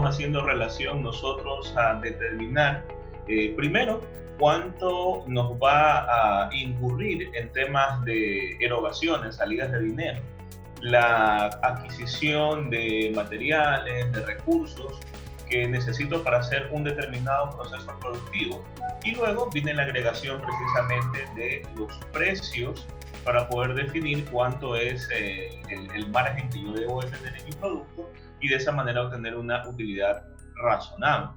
haciendo relación nosotros a determinar, primero, cuánto nos va a incurrir en temas de erogaciones, salidas de dinero, la adquisición de materiales, de recursos que necesito para hacer un determinado proceso productivo. Y luego viene la agregación precisamente de los precios para poder definir cuánto es el margen que yo debo de tener en mi producto y de esa manera obtener una utilidad razonable.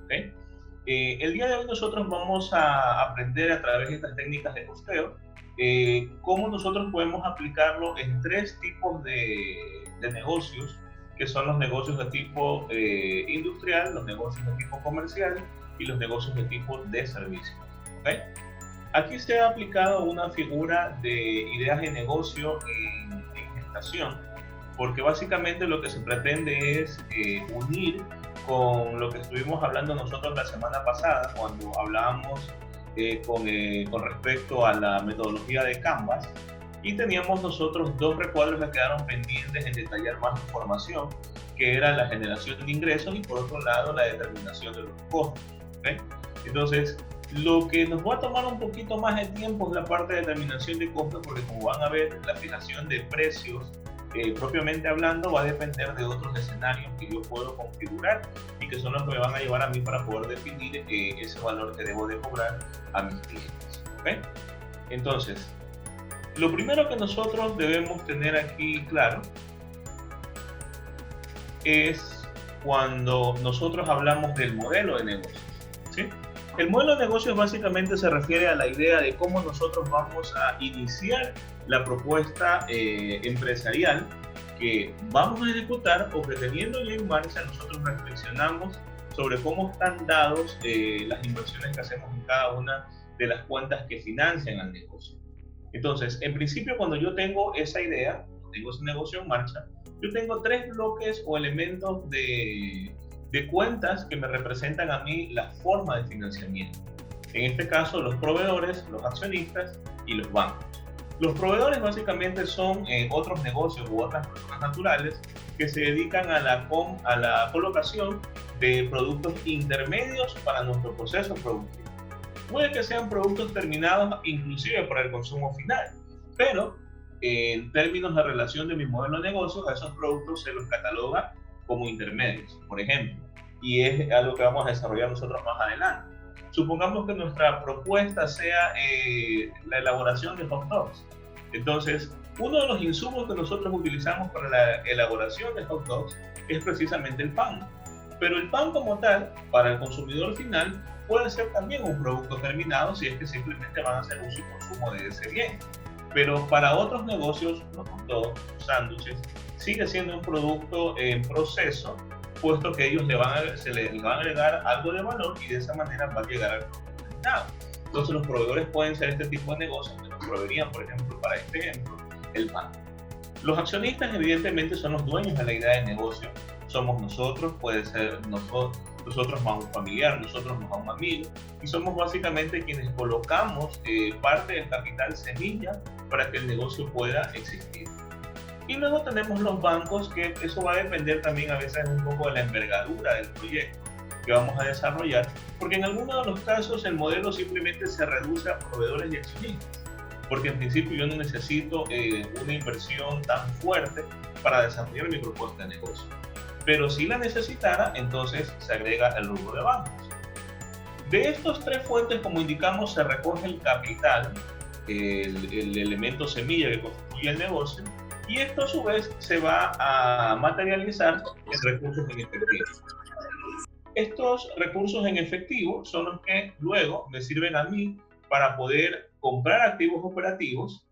¿Okay? El día de hoy nosotros vamos a aprender a través de estas técnicas de costeo cómo nosotros podemos aplicarlo en tres tipos de negocios, que son los negocios de tipo industrial, los negocios de tipo comercial y los negocios de tipo de servicio. ¿Okay? Aquí se ha aplicado una figura de ideas de negocio en gestación, porque básicamente lo que se pretende es unir con lo que estuvimos hablando nosotros la semana pasada, cuando hablábamos con respecto a la metodología de Canvas, y teníamos nosotros dos recuadros que quedaron pendientes en detallar más información, que era la generación de ingresos y por otro lado la determinación de los costos. ¿Okay? Entonces, lo que nos va a tomar un poquito más de tiempo es la parte de determinación de costos, porque como van a ver, la fijación de precios propiamente hablando va a depender de otros escenarios que yo puedo configurar y que son los que me van a llevar a mí para poder definir ese valor que debo de cobrar a mis clientes. ¿Okay? Entonces, lo primero que nosotros debemos tener aquí claro es cuando nosotros hablamos del modelo de negocio. ¿Sí? El modelo de negocios básicamente se refiere a la idea de cómo nosotros vamos a iniciar la propuesta empresarial que vamos a ejecutar, o que teniendo ya en marcha nosotros reflexionamos sobre cómo están dados las inversiones que hacemos en cada una de las cuentas que financian al negocio. Entonces, en principio, cuando yo tengo esa idea, tengo ese negocio en marcha, yo tengo tres bloques o elementos de cuentas que me representan a mí la forma de financiamiento. En este caso, los proveedores, los accionistas y los bancos. Los proveedores básicamente son otros negocios u otras personas naturales que se dedican a la colocación de productos intermedios para nuestro proceso productivo. Puede que sean productos terminados inclusive para el consumo final, pero en términos de relación de mi modelo de negocios, a esos productos se los cataloga como intermedios, por ejemplo, y es algo que vamos a desarrollar nosotros más adelante. Supongamos que nuestra propuesta sea la elaboración de hot dogs. Entonces, uno de los insumos que nosotros utilizamos para la elaboración de hot dogs es precisamente el pan. Pero el pan como tal, para el consumidor final, puede ser también un producto terminado si es que simplemente van a hacer uso y consumo de ese bien. Pero para otros negocios, los hot dogs, los sándwiches, sigue siendo un producto en proceso, puesto que ellos se le van a agregar algo de valor y de esa manera va a llegar al producto terminado. Entonces los proveedores pueden ser este tipo de negocios que nos proveerían, por ejemplo, para este ejemplo, el pan. Los accionistas evidentemente son los dueños de la idea de negocio. Somos nosotros, puede ser nosotros más un familiar, nosotros más un amigo, y somos básicamente quienes colocamos parte del capital semilla para que el negocio pueda existir. Y luego tenemos los bancos, que eso va a depender también a veces un poco de la envergadura del proyecto que vamos a desarrollar, porque en algunos de los casos el modelo simplemente se reduce a proveedores y accionistas, porque en principio yo no necesito una inversión tan fuerte para desarrollar mi propuesta de negocio. Pero si la necesitara, entonces se agrega el rubro de bancos. De estos tres fuentes, como indicamos, se recoge el capital, el elemento semilla que constituye el negocio, y esto a su vez se va a materializar en recursos en efectivo. Estos recursos en efectivo son los que luego me sirven a mí para poder comprar activos operativos,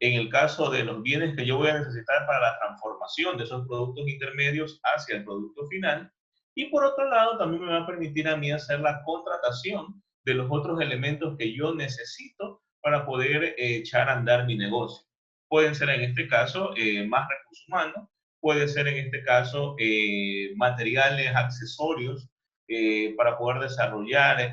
en el caso de los bienes que yo voy a necesitar para la transformación de esos productos intermedios hacia el producto final, y por otro lado también me va a permitir a mí hacer la contratación de los otros elementos que yo necesito para poder echar a andar mi negocio. Pueden ser en este caso más recursos humanos, puede ser en este caso materiales, accesorios para poder desarrollar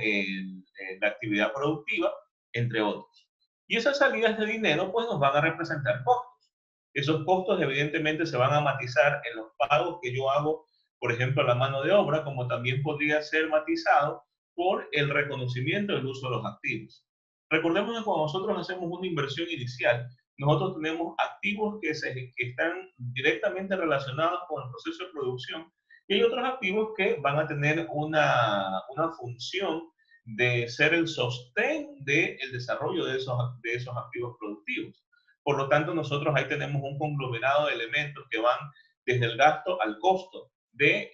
la actividad productiva, entre otros. Y esas salidas de dinero pues nos van a representar costos. Esos costos evidentemente se van a matizar en los pagos que yo hago por ejemplo, la mano de obra, como también podría ser matizado por el reconocimiento del uso de los activos. Recordemos que cuando nosotros hacemos una inversión inicial, nosotros tenemos activos que están directamente relacionados con el proceso de producción y hay otros activos que van a tener una función de ser el sostén del desarrollo de esos activos productivos. Por lo tanto, nosotros ahí tenemos un conglomerado de elementos que van desde el gasto al costo de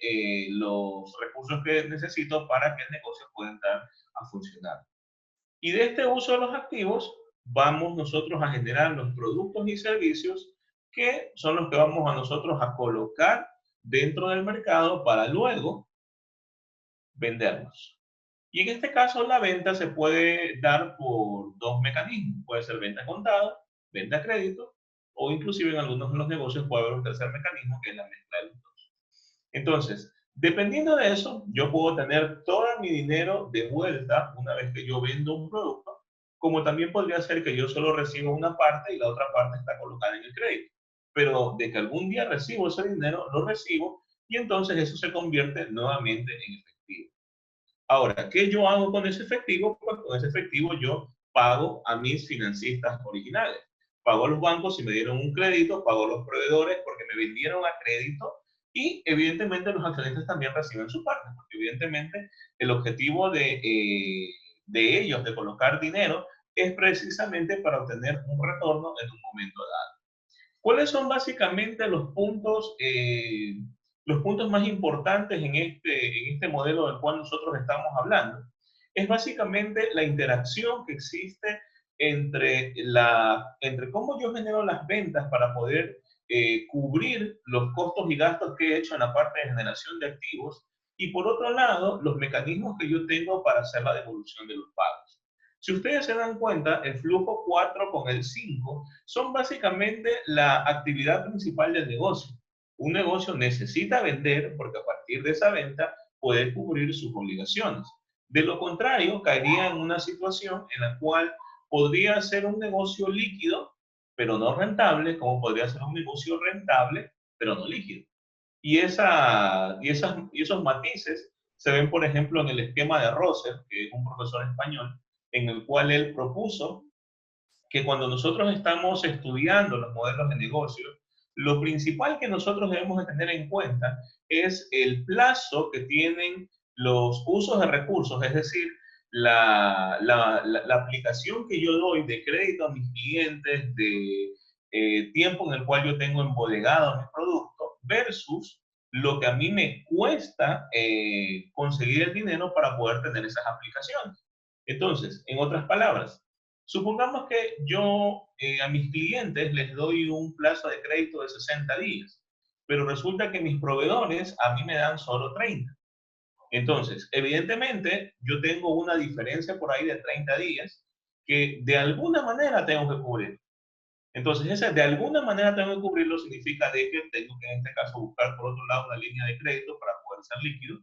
los recursos que necesito para que el negocio pueda entrar a funcionar. Y de este uso de los activos, vamos nosotros a generar los productos y servicios que son los que vamos a nosotros a colocar dentro del mercado para luego venderlos. Y en este caso, la venta se puede dar por dos mecanismos. Puede ser venta contada, venta a crédito, o inclusive en algunos de los negocios puede haber un tercer mecanismo que es la mezcla de los dos. Entonces, dependiendo de eso, yo puedo tener todo mi dinero de vuelta una vez que yo vendo un producto, como también podría ser que yo solo recibo una parte y la otra parte está colocada en el crédito. Pero de que algún día recibo ese dinero, lo recibo y entonces eso se convierte nuevamente en efectivo. Ahora, ¿qué yo hago con ese efectivo? Pues con ese efectivo yo pago a mis financistas originales. Pago a los bancos si me dieron un crédito, pago a los proveedores porque me vendieron a crédito y evidentemente los accionistas también reciben su parte, porque evidentemente el objetivo de ellos de colocar dinero es precisamente para obtener un retorno en un momento dado. ¿Cuáles son básicamente los puntos más importantes en este modelo del cual nosotros estamos hablando? Es básicamente la interacción que existe entre cómo yo genero las ventas para poder cubrir los costos y gastos que he hecho en la parte de generación de activos y por otro lado, los mecanismos que yo tengo para hacer la devolución de los pagos. Si ustedes se dan cuenta, el flujo 4 con el 5 son básicamente la actividad principal del negocio. Un negocio necesita vender porque a partir de esa venta puede cubrir sus obligaciones. De lo contrario, caería en una situación en la cual podría ser un negocio líquido, pero no rentable, como podría ser un negocio rentable, pero no líquido. Y esos matices se ven, por ejemplo, en el esquema de Rosser, que es un profesor español, en el cual él propuso que cuando nosotros estamos estudiando los modelos de negocio, lo principal que nosotros debemos de tener en cuenta es el plazo que tienen los usos de recursos, es decir, la aplicación que yo doy de crédito a mis clientes, de tiempo en el cual yo tengo embodegado mis productos, versus lo que a mí me cuesta conseguir el dinero para poder tener esas aplicaciones. Entonces, en otras palabras, supongamos que yo a mis clientes les doy un plazo de crédito de 60 días, pero resulta que mis proveedores a mí me dan solo 30. Entonces, evidentemente, yo tengo una diferencia por ahí de 30 días que de alguna manera tengo que cubrir. Entonces, ese de alguna manera tengo que cubrirlo significa de que tengo que en este caso buscar por otro lado una línea de crédito para poder ser líquido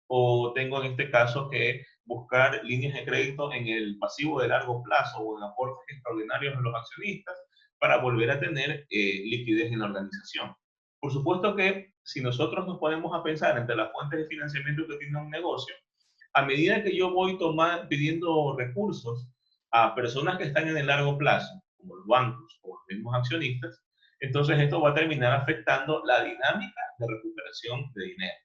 o tengo en este caso que buscar líneas de crédito en el pasivo de largo plazo o en aportes extraordinarios de los accionistas para volver a tener liquidez en la organización. Por supuesto que si nosotros nos ponemos a pensar entre las fuentes de financiamiento que tiene un negocio, a medida que yo voy pidiendo recursos a personas que están en el largo plazo, como los bancos o los mismos accionistas, entonces esto va a terminar afectando la dinámica de recuperación de dinero.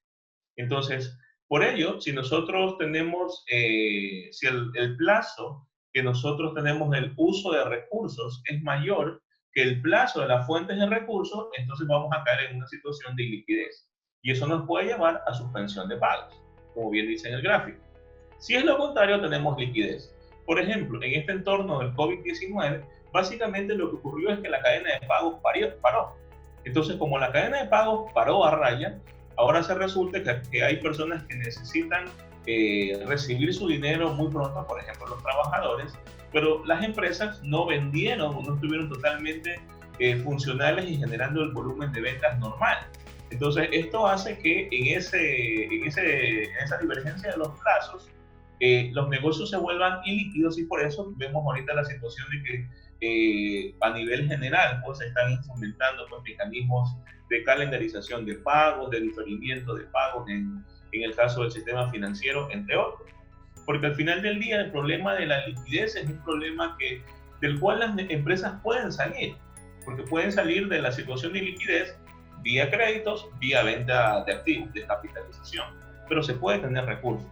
Entonces, por ello, si nosotros tenemos, si el plazo que nosotros tenemos del uso de recursos es mayor que el plazo de las fuentes de recursos, entonces vamos a caer en una situación de iliquidez. Y eso nos puede llevar a suspensión de pagos, como bien dice en el gráfico. Si es lo contrario, tenemos liquidez. Por ejemplo, en este entorno del COVID-19, básicamente lo que ocurrió es que la cadena de pagos paró. Entonces, como la cadena de pagos paró a raya, ahora se resulta que hay personas que necesitan recibir su dinero muy pronto, por ejemplo, los trabajadores, pero las empresas no vendieron o no estuvieron totalmente funcionales y generando el volumen de ventas normal. Entonces, esto hace que en esa divergencia de los plazos, los negocios se vuelvan ilíquidos y por eso vemos ahorita la situación de que a nivel general, pues se están implementando pues, mecanismos de calendarización de pagos, de diferimiento de pagos en el caso del sistema financiero, entre otros. Porque al final del día el problema de la liquidez es un problema del cual las empresas pueden salir, porque pueden salir de la situación de liquidez vía créditos, vía venta de activos, de capitalización, pero se puede tener recursos.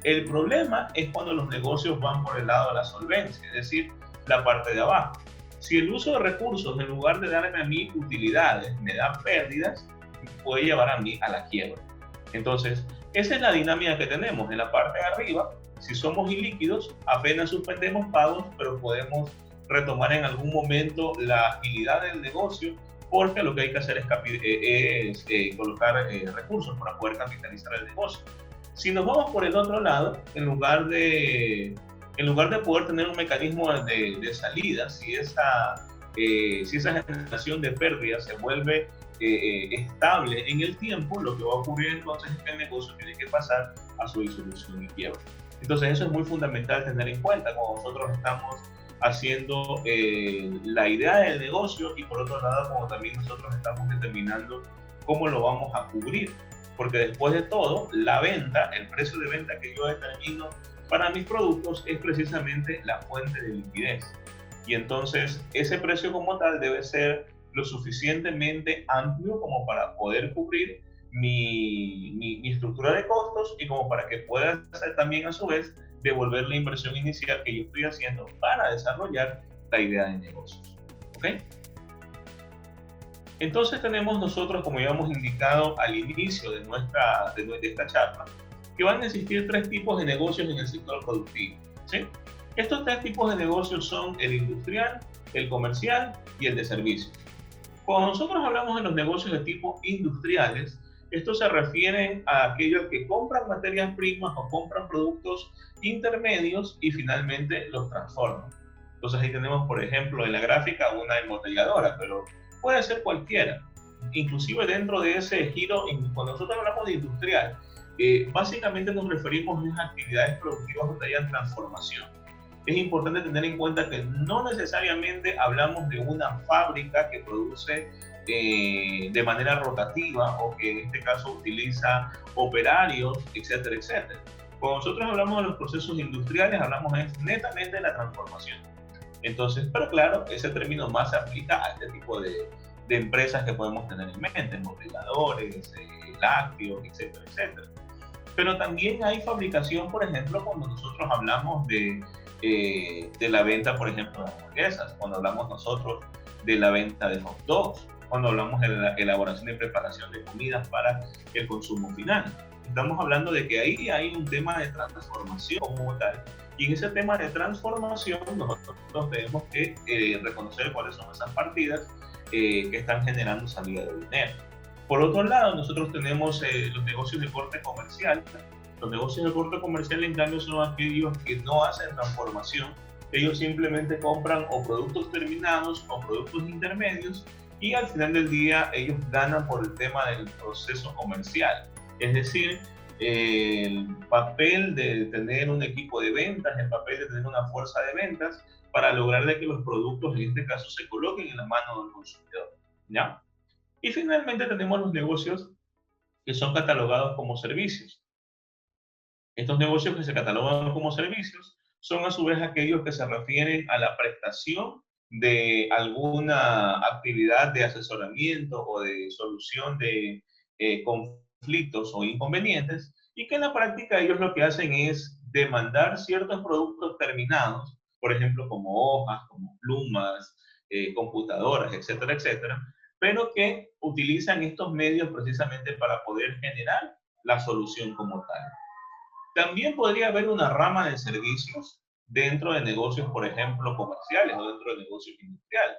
El problema es cuando los negocios van por el lado de la solvencia, es decir, la parte de abajo. Si el uso de recursos, en lugar de darme a mí utilidades, me da pérdidas, puede llevar a mí a la quiebra. Entonces, esa es la dinámica que tenemos. En la parte de arriba, si somos ilíquidos, apenas suspendemos pagos, pero podemos retomar en algún momento la agilidad del negocio, porque lo que hay que hacer es colocar recursos para poder capitalizar el negocio. Si nos vamos por el otro lado, en lugar de poder tener un mecanismo de salida, si esa generación de pérdidas se vuelve estable en el tiempo, lo que va a ocurrir entonces es que el negocio tiene que pasar a su disolución y quiebra. Entonces eso es muy fundamental tener en cuenta cuando nosotros estamos haciendo la idea del negocio y por otro lado como también nosotros estamos determinando cómo lo vamos a cubrir. Porque después de todo, la venta, el precio de venta que yo determino para mis productos es precisamente la fuente de liquidez. Y entonces ese precio como tal debe ser lo suficientemente amplio como para poder cubrir mi estructura de costos y como para que pueda hacer también a su vez devolver la inversión inicial que yo estoy haciendo para desarrollar la idea de negocios. ¿Ok? Entonces tenemos nosotros, como ya hemos indicado al inicio de esta charla, que van a existir tres tipos de negocios en el sector productivo. ¿Sí? Estos tres tipos de negocios son el industrial, el comercial y el de servicios. Cuando nosotros hablamos de los negocios de tipo industriales, estos se refieren a aquellos que compran materias primas o compran productos intermedios y finalmente los transforman. Entonces ahí tenemos, por ejemplo, en la gráfica una embotelladora, pero puede ser cualquiera. Inclusive dentro de ese giro, cuando nosotros hablamos de industrial, básicamente nos referimos a las actividades productivas donde haya transformación. Es importante tener en cuenta que no necesariamente hablamos de una fábrica que produce de manera rotativa o que en este caso utiliza operarios, etcétera, etcétera. Cuando nosotros hablamos de los procesos industriales, hablamos netamente de la transformación. Entonces, pero claro, ese término más se aplica a este tipo de empresas que podemos tener en mente, embotelladores, lácteos, etcétera, etcétera. Pero también hay fabricación, por ejemplo, cuando nosotros hablamos de la venta, por ejemplo, de hamburguesas, cuando hablamos nosotros de la venta de hot dogs, cuando hablamos de la elaboración y preparación de comidas para el consumo final. Estamos hablando de que ahí hay un tema de transformación como tal. Y en ese tema de transformación nosotros tenemos que reconocer cuáles son esas partidas que están generando salida de dinero. Por otro lado, nosotros tenemos los negocios de corte comercial. Los negocios de corte comercial, en cambio, son aquellos que no hacen transformación. Ellos simplemente compran o productos terminados o productos intermedios y al final del día ellos ganan por el tema del proceso comercial. Es decir, el papel de tener un equipo de ventas, el papel de tener una fuerza de ventas para lograr de que los productos en este caso se coloquen en la mano del consumidor. ¿Ya? Y finalmente tenemos los negocios que son catalogados como servicios. Estos negocios que se catalogan como servicios son a su vez aquellos que se refieren a la prestación de alguna actividad de asesoramiento o de solución de conflictos o inconvenientes y que en la práctica ellos lo que hacen es demandar ciertos productos terminados, por ejemplo como hojas, como plumas, computadoras, etcétera, etcétera, pero que utilizan estos medios precisamente para poder generar la solución como tal. También podría haber una rama de servicios dentro de negocios, por ejemplo, comerciales o dentro de negocios industriales.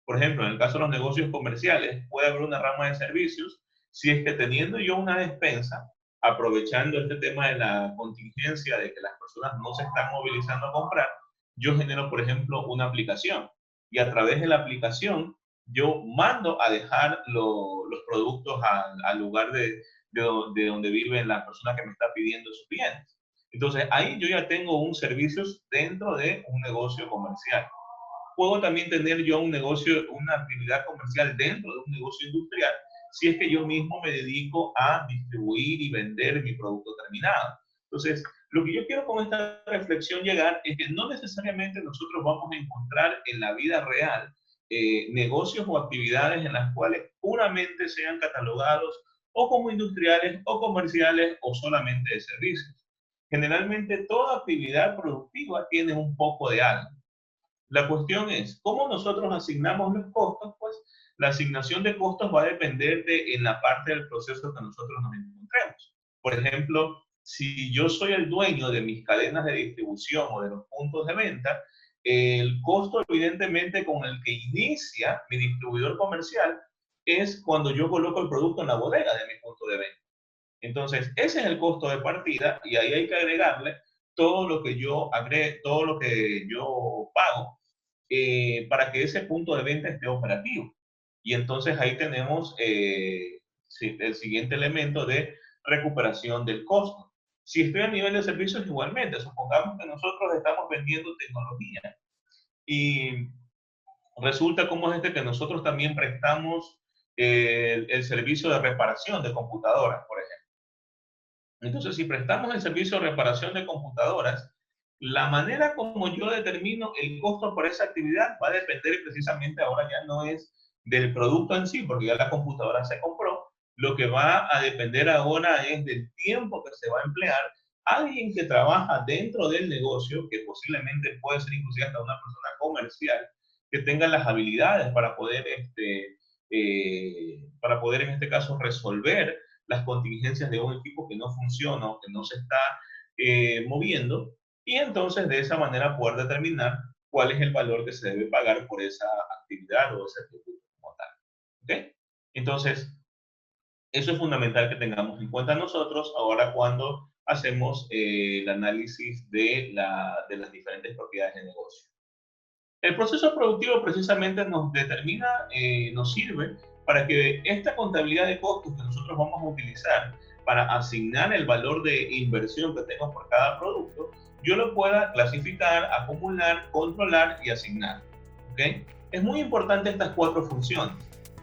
Por ejemplo, en el caso de los negocios comerciales, puede haber una rama de servicios si es que teniendo yo una despensa, aprovechando este tema de la contingencia de que las personas no se están movilizando a comprar, yo genero, por ejemplo, una aplicación y a través de la aplicación yo mando a dejar los productos al lugar de donde vive la persona que me está pidiendo sus bienes. Entonces, ahí yo ya tengo un servicio dentro de un negocio comercial. puedo también tener yo un negocio, una actividad comercial dentro de un negocio industrial, si es que yo mismo me dedico a distribuir y vender mi producto terminado. Entonces, lo que yo quiero con esta reflexión llegar es que no necesariamente nosotros vamos a encontrar en la vida real negocios o actividades en las cuales puramente sean catalogados o como industriales o comerciales o solamente de servicios. Generalmente toda actividad productiva tiene un poco de algo. La cuestión es, ¿cómo nosotros asignamos los costos? Pues la asignación de costos va a depender de en la parte del proceso que nosotros nos encontremos. Por ejemplo, si yo soy el dueño de mis cadenas de distribución o de los puntos de venta, el costo evidentemente con el que inicia mi distribuidor comercial es cuando yo coloco el producto en la bodega de mi punto de venta. Entonces, ese es el costo de partida y ahí hay que agregarle todo lo que yo agregue, todo lo que yo pago para que ese punto de venta esté operativo. Y entonces ahí tenemos el siguiente elemento de recuperación del costo. Si estoy a nivel de servicios, igualmente, supongamos que nosotros estamos vendiendo tecnología y resulta como es que nosotros también prestamos el servicio de reparación de computadoras, por ejemplo. Entonces, si prestamos el servicio de reparación de computadoras, la manera como yo determino el costo por esa actividad va a depender precisamente ahora ya no es del producto en sí, porque ya la computadora se compró. Lo que va a depender ahora es del tiempo que se va a emplear alguien que trabaja dentro del negocio, que posiblemente puede ser inclusive hasta una persona comercial, que tenga las habilidades para poder en este caso resolver las contingencias de un equipo que no funciona o que no se está moviendo, y entonces de esa manera poder determinar cuál es el valor que se debe pagar por esa actividad o ese producto como tal. ¿Okay? Entonces, eso es fundamental que tengamos en cuenta nosotros ahora cuando hacemos el análisis de las diferentes propiedades de negocio. El proceso productivo precisamente nos determina, nos sirve para que esta contabilidad de costos que nosotros vamos a utilizar para asignar el valor de inversión que tengo por cada producto, yo lo pueda clasificar, acumular, controlar y asignar. ¿Okay? Es muy importante estas cuatro funciones.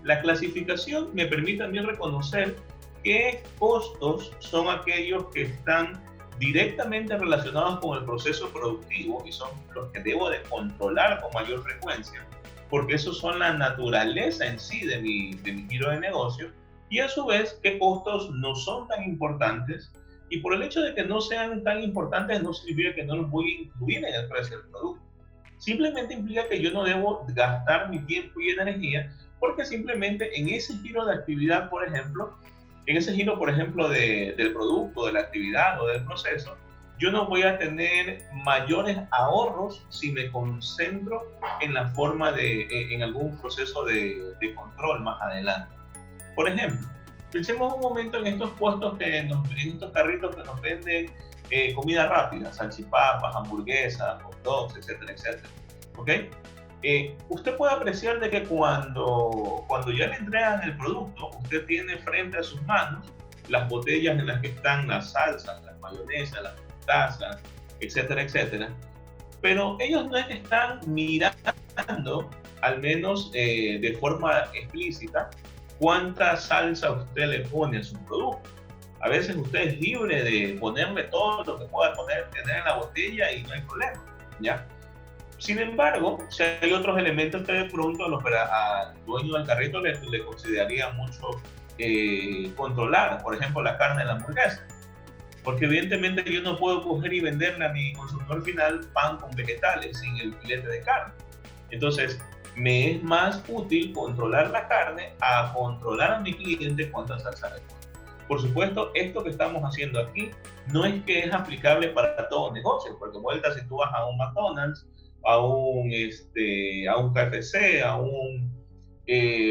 La clasificación me permite también reconocer qué costos son aquellos que están directamente relacionados con el proceso productivo y son los que debo de controlar con mayor frecuencia, porque esos son la naturaleza en sí de mi giro de negocio, y a su vez qué costos no son tan importantes, y por el hecho de que no sean tan importantes no significa que no los voy a incluir en el precio del producto. Simplemente implica que yo no debo gastar mi tiempo y energía, porque simplemente en ese giro de actividad, por ejemplo, en ese giro, por ejemplo, del producto, de la actividad o del proceso, yo no voy a tener mayores ahorros si me concentro en la forma en algún proceso de control más adelante. Por ejemplo, pensemos un momento en estos puestos, en estos carritos que nos venden comida rápida, salchipapas, hamburguesas, hot dogs, etcétera, etcétera. ¿Ok? Usted puede apreciar de que cuando ya le entregan el producto, usted tiene frente a sus manos las botellas en las que están las salsas, las mayonesas, las mostazas, etcétera, etcétera. Pero ellos no es que están mirando, al menos de forma explícita, cuánta salsa usted le pone a su producto. A veces usted es libre de ponerle todo lo que pueda tener en la botella y no hay problema, ¿ya? Sin embargo, si hay otros elementos que de pronto al dueño del carrito le consideraría mucho controlar, por ejemplo, la carne de la hamburguesa. Porque evidentemente yo no puedo coger y venderle a mi consumidor final pan con vegetales sin el filete de carne. Entonces, me es más útil controlar la carne a controlar a mi cliente cuánta salsa le pone. Por supuesto, esto que estamos haciendo aquí no es que es aplicable para todo negocio, porque vuelta si tú vas a un McDonald's, a un KFC, a un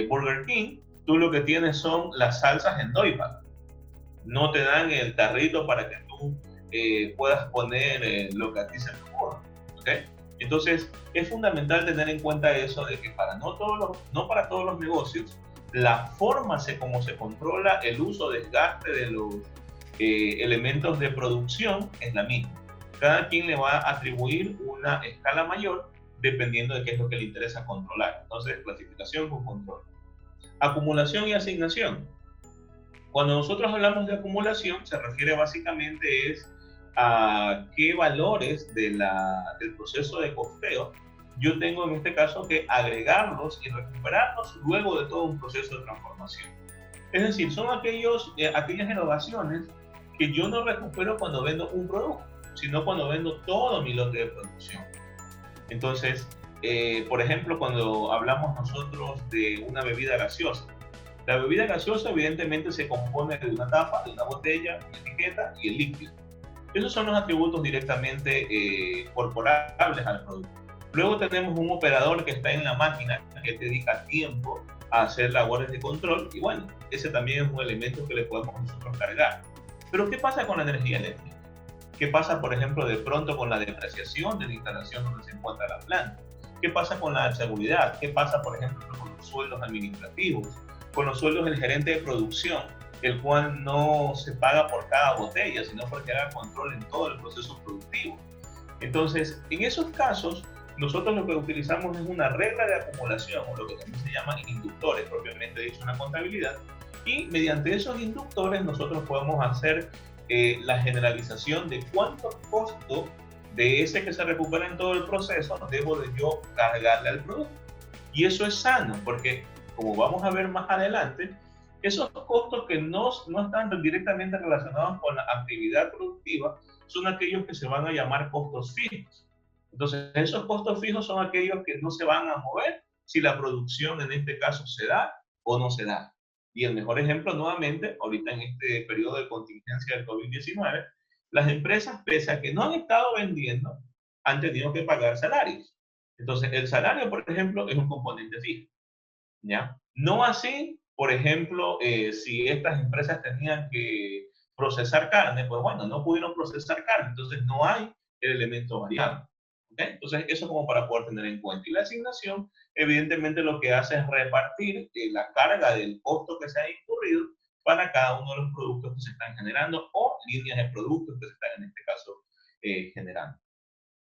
Burger King, tú lo que tienes son las salsas en doyback. No te dan el tarrito para que tú puedas poner lo que a ti se te ocurra. ¿Okay? Entonces, es fundamental tener en cuenta eso de que no para todos los negocios, la forma como se controla el uso desgaste de los elementos de producción es la misma. Cada quien le va a atribuir una escala mayor dependiendo de qué es lo que le interesa controlar. Entonces, clasificación con control. Acumulación y asignación. Cuando nosotros hablamos de acumulación, se refiere básicamente es a qué valores del proceso de costeo yo tengo en este caso que agregarlos y recuperarlos luego de todo un proceso de transformación. Es decir, son aquellas innovaciones que yo no recupero cuando vendo un producto, sino cuando vendo todo mi lote de producción. Entonces, por ejemplo, cuando hablamos nosotros de una bebida gaseosa, la bebida gaseosa evidentemente se compone de una tapa, de una botella, una etiqueta y el líquido. Esos son los atributos directamente corporables al producto. Luego tenemos un operador que está en la máquina, que dedica tiempo a hacer labores de control y bueno, ese también es un elemento que le podemos nosotros cargar. Pero ¿qué pasa con la energía eléctrica? ¿Qué pasa, por ejemplo, de pronto con la depreciación de la instalación donde se encuentra la planta? ¿Qué pasa con la seguridad? ¿Qué pasa, por ejemplo, con los sueldos administrativos? Con los sueldos del gerente de producción, el cual no se paga por cada botella, sino porque haga control en todo el proceso productivo. Entonces, en esos casos, nosotros lo que utilizamos es una regla de acumulación, o lo que también se llaman inductores, propiamente dicho en la contabilidad, y mediante esos inductores nosotros podemos hacer la generalización de cuánto costo de ese que se recupera en todo el proceso debo de yo cargarle al producto. Y eso es sano, porque como vamos a ver más adelante, esos costos que no están directamente relacionados con la actividad productiva son aquellos que se van a llamar costos fijos. Entonces, esos costos fijos son aquellos que no se van a mover si la producción en este caso se da o no se da. Y el mejor ejemplo, nuevamente, ahorita en este periodo de contingencia del COVID-19, las empresas, pese a que no han estado vendiendo, han tenido que pagar salarios. Entonces, el salario, por ejemplo, es un componente fijo. ¿Ya? No así, por ejemplo, si estas empresas tenían que procesar carne, pues bueno, no pudieron procesar carne, entonces no hay el elemento variable. ¿Okay? Entonces, eso como para poder tener en cuenta. Y la asignación, evidentemente, lo que hace es repartir la carga del costo que se ha incurrido para cada uno de los productos que se están generando o líneas de productos que se están, en este caso, generando.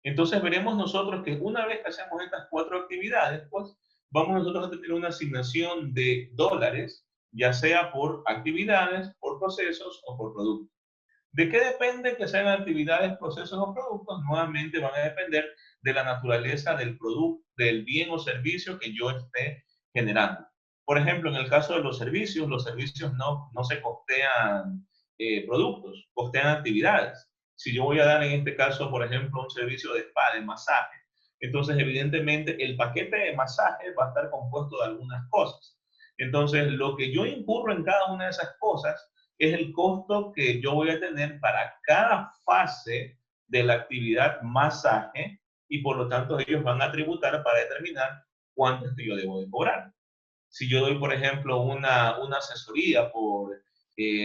Entonces veremos nosotros que una vez que hacemos estas cuatro actividades, pues vamos nosotros a tener una asignación de dólares, ya sea por actividades, por procesos o por productos. ¿De qué depende que sean actividades, procesos o productos? Nuevamente van a depender de la naturaleza del producto, del bien o servicio que yo esté generando. Por ejemplo, en el caso de los servicios no se costean productos, costean actividades. Si yo voy a dar en este caso, por ejemplo, un servicio de spa, de masaje, entonces evidentemente el paquete de masaje va a estar compuesto de algunas cosas. Entonces, lo que yo incurro en cada una de esas cosas es el costo que yo voy a tener para cada fase de la actividad masaje y por lo tanto ellos van a tributar para determinar cuánto es que yo debo de cobrar. Si yo doy, por ejemplo, una asesoría por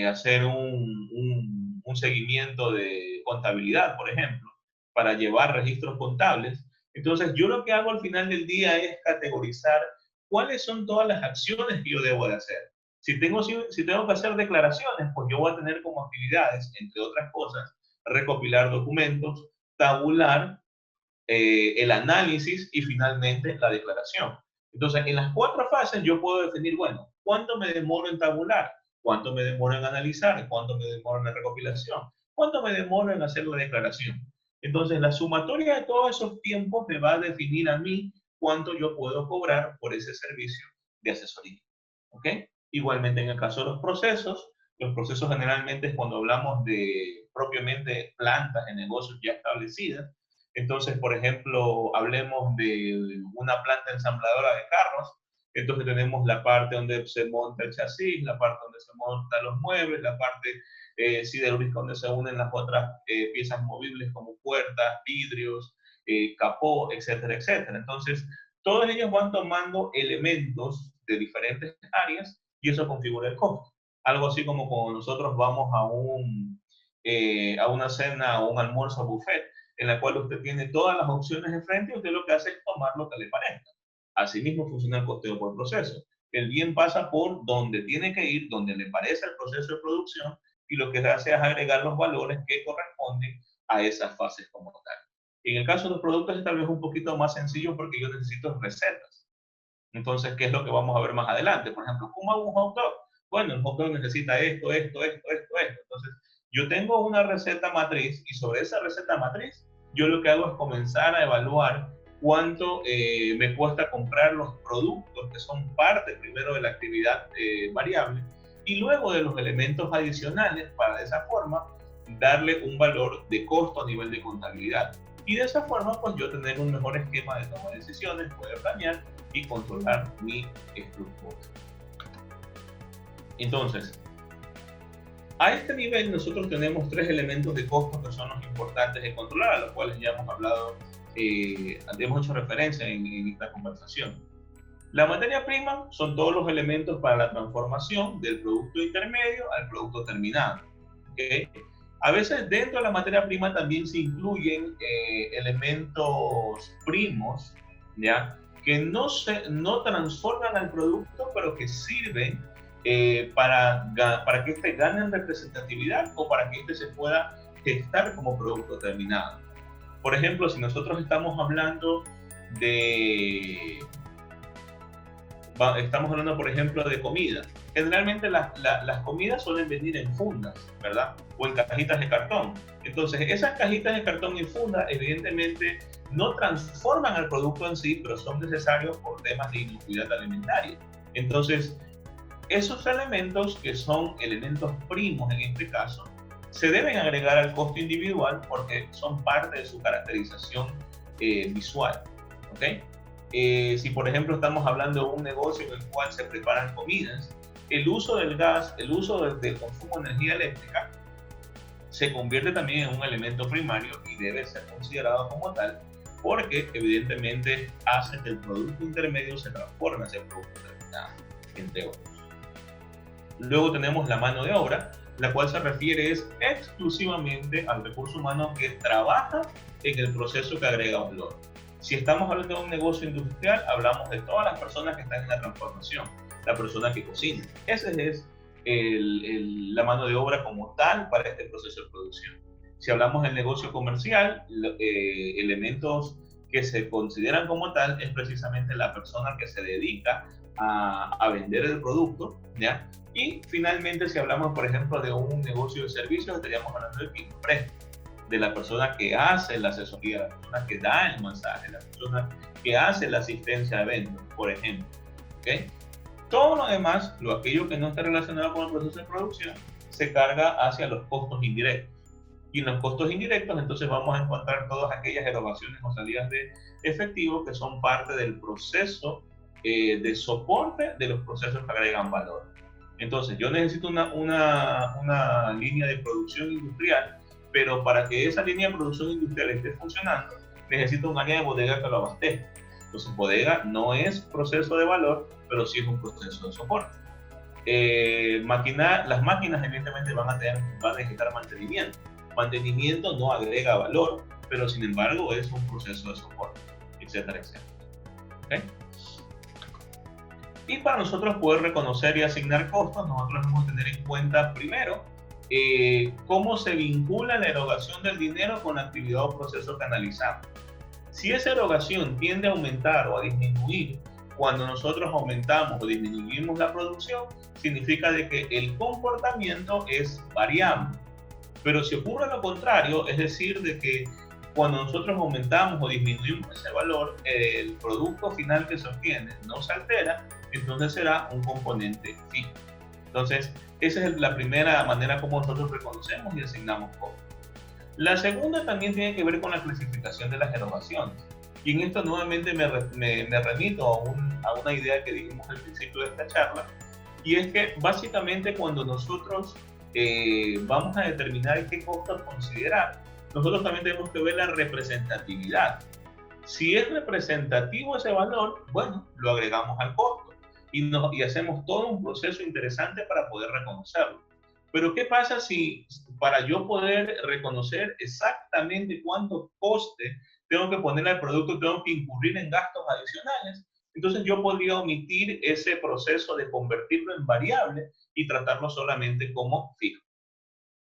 hacer un seguimiento de contabilidad, por ejemplo, para llevar registros contables, entonces yo lo que hago al final del día es categorizar cuáles son todas las acciones que yo debo de hacer. Si tengo que hacer declaraciones, pues yo voy a tener como actividades, entre otras cosas, recopilar documentos, tabular, el análisis y finalmente la declaración. Entonces, en las cuatro fases yo puedo definir, bueno, cuánto me demoro en tabular, cuánto me demoro en analizar, cuánto me demoro en la recopilación, cuánto me demoro en hacer la declaración. Entonces, la sumatoria de todos esos tiempos me va a definir a mí cuánto yo puedo cobrar por ese servicio de asesoría. ¿Ok? Igualmente, en el caso de los procesos generalmente es cuando hablamos de propiamente plantas de negocios ya establecidas. Entonces, por ejemplo, hablemos de una planta ensambladora de carros. Entonces tenemos la parte donde se monta el chasis, la parte donde se montan los muebles, la parte siderúrgica donde se unen las otras piezas movibles como puertas, vidrios, capó, etcétera, etcétera. Entonces, todos ellos van tomando elementos de diferentes áreas y eso configura el costo. Algo así como cuando nosotros vamos a una cena o un almuerzo buffet, en la cual usted tiene todas las opciones enfrente y usted lo que hace es tomar lo que le parezca. Asimismo funciona el costeo por proceso. El bien pasa por donde tiene que ir, donde le parece el proceso de producción y lo que hace es agregar los valores que corresponden a esas fases como tal. En el caso de los productos es tal vez un poquito más sencillo porque yo necesito recetas. Entonces, ¿qué es lo que vamos a ver más adelante? Por ejemplo, ¿cómo hago un hot dog? Bueno, el hot dog necesita esto, esto, esto, esto, esto. Entonces, yo tengo una receta matriz y sobre esa receta matriz, yo lo que hago es comenzar a evaluar cuánto me cuesta comprar los productos que son parte primero de la actividad variable y luego de los elementos adicionales para de esa forma darle un valor de costo a nivel de contabilidad. Y de esa forma, pues yo tener un mejor esquema de toma de decisiones, poder planear y controlar mi estructura. Entonces, a este nivel nosotros tenemos tres elementos de costo que son los importantes de controlar, a los cuales ya hemos hablado, hemos hecho referencia en esta conversación. La materia prima son todos los elementos para la transformación del producto intermedio al producto terminado. ¿Okay? A veces dentro de la materia prima también se incluyen elementos primos, ¿ya? Que no transforman al producto, pero que sirven para que este gane en representatividad o para que este se pueda gestar como producto terminado. Por ejemplo, si nosotros estamos hablando por ejemplo, de comida. Generalmente las comidas suelen venir en fundas, ¿verdad? O en cajitas de cartón. Entonces, esas cajitas de cartón y fundas, evidentemente, no transforman al producto en sí, pero son necesarios por temas de inocuidad alimentaria. Entonces, esos elementos, que son elementos primos en este caso, se deben agregar al costo individual porque son parte de su caracterización visual, ¿ok? Si por ejemplo estamos hablando de un negocio en el cual se preparan comidas, el uso del gas, el uso del consumo de energía eléctrica se convierte también en un elemento primario y debe ser considerado como tal porque evidentemente hace que el producto intermedio se transforme hacia el producto terminado, entre otros. Luego tenemos la mano de obra, la cual se refiere exclusivamente al recurso humano que trabaja en el proceso que agrega valor. Si estamos hablando de un negocio industrial, hablamos de todas las personas que están en la transformación, la persona que cocina. Esa es la mano de obra como tal para este proceso de producción. Si hablamos del negocio comercial, elementos que se consideran como tal es precisamente la persona que se dedica a vender el producto, ¿ya? Y finalmente, si hablamos, por ejemplo, de un negocio de servicios, estaríamos hablando del que presta, de la persona que hace la asesoría, la persona que da el mensaje, la persona que hace la asistencia de ventas, por ejemplo. ¿Okay? Todo lo demás, aquello que no está relacionado con el proceso de producción, se carga hacia los costos indirectos. Y en los costos indirectos, entonces vamos a encontrar todas aquellas erogaciones o salidas de efectivo que son parte del proceso de soporte de los procesos que agregan valor. Entonces, yo necesito una línea de producción industrial, pero para que esa línea de producción industrial esté funcionando, necesito un área de bodega que lo abastezca. Entonces, bodega no es proceso de valor, pero sí es un proceso de soporte. Las máquinas evidentemente van a necesitar mantenimiento. Mantenimiento no agrega valor, pero sin embargo es un proceso de soporte, etcétera, etcétera. ¿Okay? Y para nosotros poder reconocer y asignar costos, nosotros debemos tener en cuenta primero cómo se vincula la erogación del dinero con la actividad o proceso que analizamos. Si esa erogación tiende a aumentar o a disminuir cuando nosotros aumentamos o disminuimos la producción, significa de que el comportamiento es variable. Pero si ocurre lo contrario, es decir, de que cuando nosotros aumentamos o disminuimos ese valor, el producto final que se obtiene no se altera, entonces será un componente fijo. Entonces, esa es la primera manera como nosotros reconocemos y asignamos costos. La segunda también tiene que ver con la clasificación de las erogaciones. Y en esto nuevamente me remito a una idea que dijimos al principio de esta charla, y es que básicamente cuando nosotros vamos a determinar qué costos considerar, nosotros también tenemos que ver la representatividad. Si es representativo ese valor, bueno, lo agregamos al costo y hacemos todo un proceso interesante para poder reconocerlo. Pero ¿qué pasa si para yo poder reconocer exactamente cuánto coste tengo que poner al producto, tengo que incurrir en gastos adicionales? Entonces yo podría omitir ese proceso de convertirlo en variable y tratarlo solamente como fijo.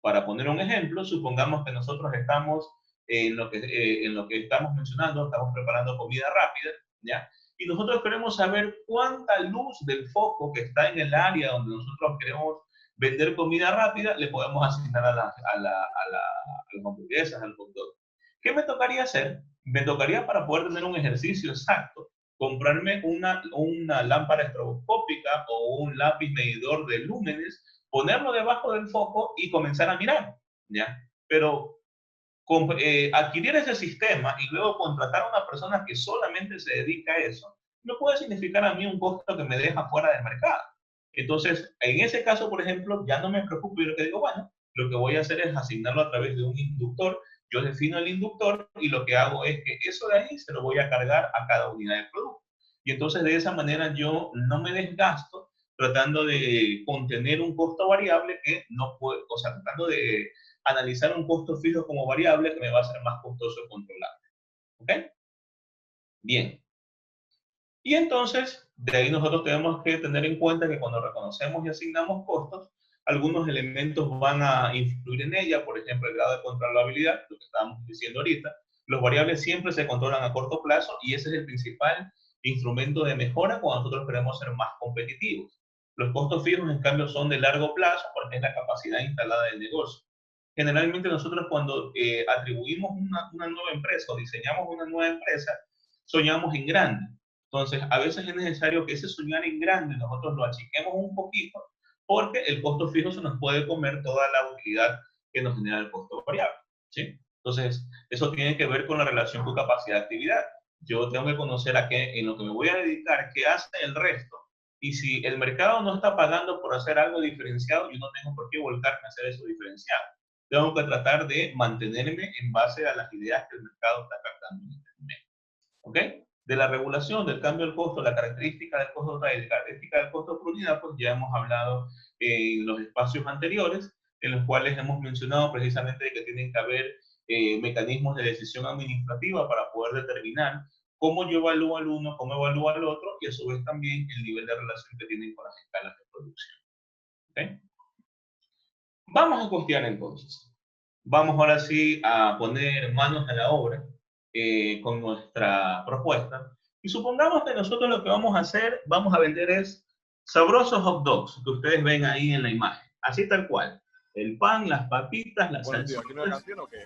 Para poner un ejemplo, supongamos que nosotros estamos en lo que estamos mencionando, estamos preparando comida rápida, ¿ya? Y nosotros queremos saber cuánta luz del foco que está en el área donde nosotros queremos vender comida rápida le podemos asignar a las hamburguesas, al hot dog. ¿Qué me tocaría hacer? Me tocaría, para poder tener un ejercicio exacto, comprarme una lámpara estroboscópica o un lápiz medidor de lúmenes, ponerlo debajo del foco y comenzar a mirar, ¿ya? Pero adquirir ese sistema y luego contratar a una persona que solamente se dedica a eso, no puede significar a mí un costo que me deja fuera del mercado. Entonces, en ese caso, por ejemplo, ya no me preocupo y lo que digo, bueno, lo que voy a hacer es asignarlo a través de un inductor. Yo defino el inductor y lo que hago es que eso de ahí se lo voy a cargar a cada unidad de producto. Y entonces de esa manera yo no me desgasto tratando de contener un costo variable que no puedo, o sea, tratando de analizar un costo fijo como variable que me va a ser más costoso controlar. ¿Ok? Bien. Y entonces, de ahí nosotros tenemos que tener en cuenta que cuando reconocemos y asignamos costos, algunos elementos van a influir en ella, por ejemplo, el grado de controlabilidad, lo que estábamos diciendo ahorita. Los variables siempre se controlan a corto plazo y ese es el principal instrumento de mejora cuando nosotros queremos ser más competitivos. Los costos fijos, en cambio, son de largo plazo porque es la capacidad instalada del negocio. Generalmente nosotros cuando atribuimos una nueva empresa o diseñamos una nueva empresa, soñamos en grande. Entonces, a veces es necesario que ese soñar en grande nosotros lo achiquemos un poquito porque el costo fijo se nos puede comer toda la utilidad que nos genera el costo variable, ¿sí? Entonces, eso tiene que ver con la relación con capacidad de actividad. Yo tengo que conocer a qué, en lo que me voy a dedicar, qué hace el resto. Y si el mercado no está pagando por hacer algo diferenciado, yo no tengo por qué volcarme a hacer eso diferenciado. Tengo que tratar de mantenerme en base a las ideas que el mercado está captando en este momento. ¿Ok? De la regulación, del cambio del costo, la característica del costo total y la característica del costo por unidad, pues ya hemos hablado en los espacios anteriores, en los cuales hemos mencionado precisamente que tienen que haber mecanismos de decisión administrativa para poder determinar cómo yo evalúo al uno, cómo evalúo al otro, y a su vez también el nivel de relación que tienen con las escalas de producción. ¿Okay? Vamos a costear entonces. Vamos ahora sí a poner manos a la obra con nuestra propuesta. Y supongamos que nosotros lo que vamos a hacer, vamos a vender es sabrosos hot dogs que ustedes ven ahí en la imagen. Así tal cual. El pan, las papitas, las salsitas. ¿Aquí no hay canción o qué?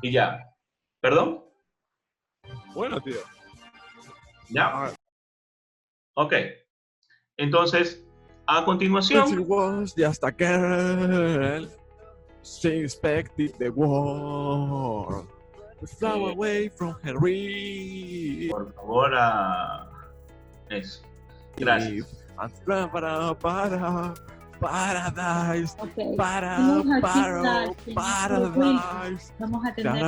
Y ya. ¿Perdón? Bueno, tío. ¿Ya? Ok. Entonces, a continuación... It was just a girl. She expected the world. To fly away from her reach. Por favor, eso. Gracias. And para paradise. Okay. Paradise. Vamos a tener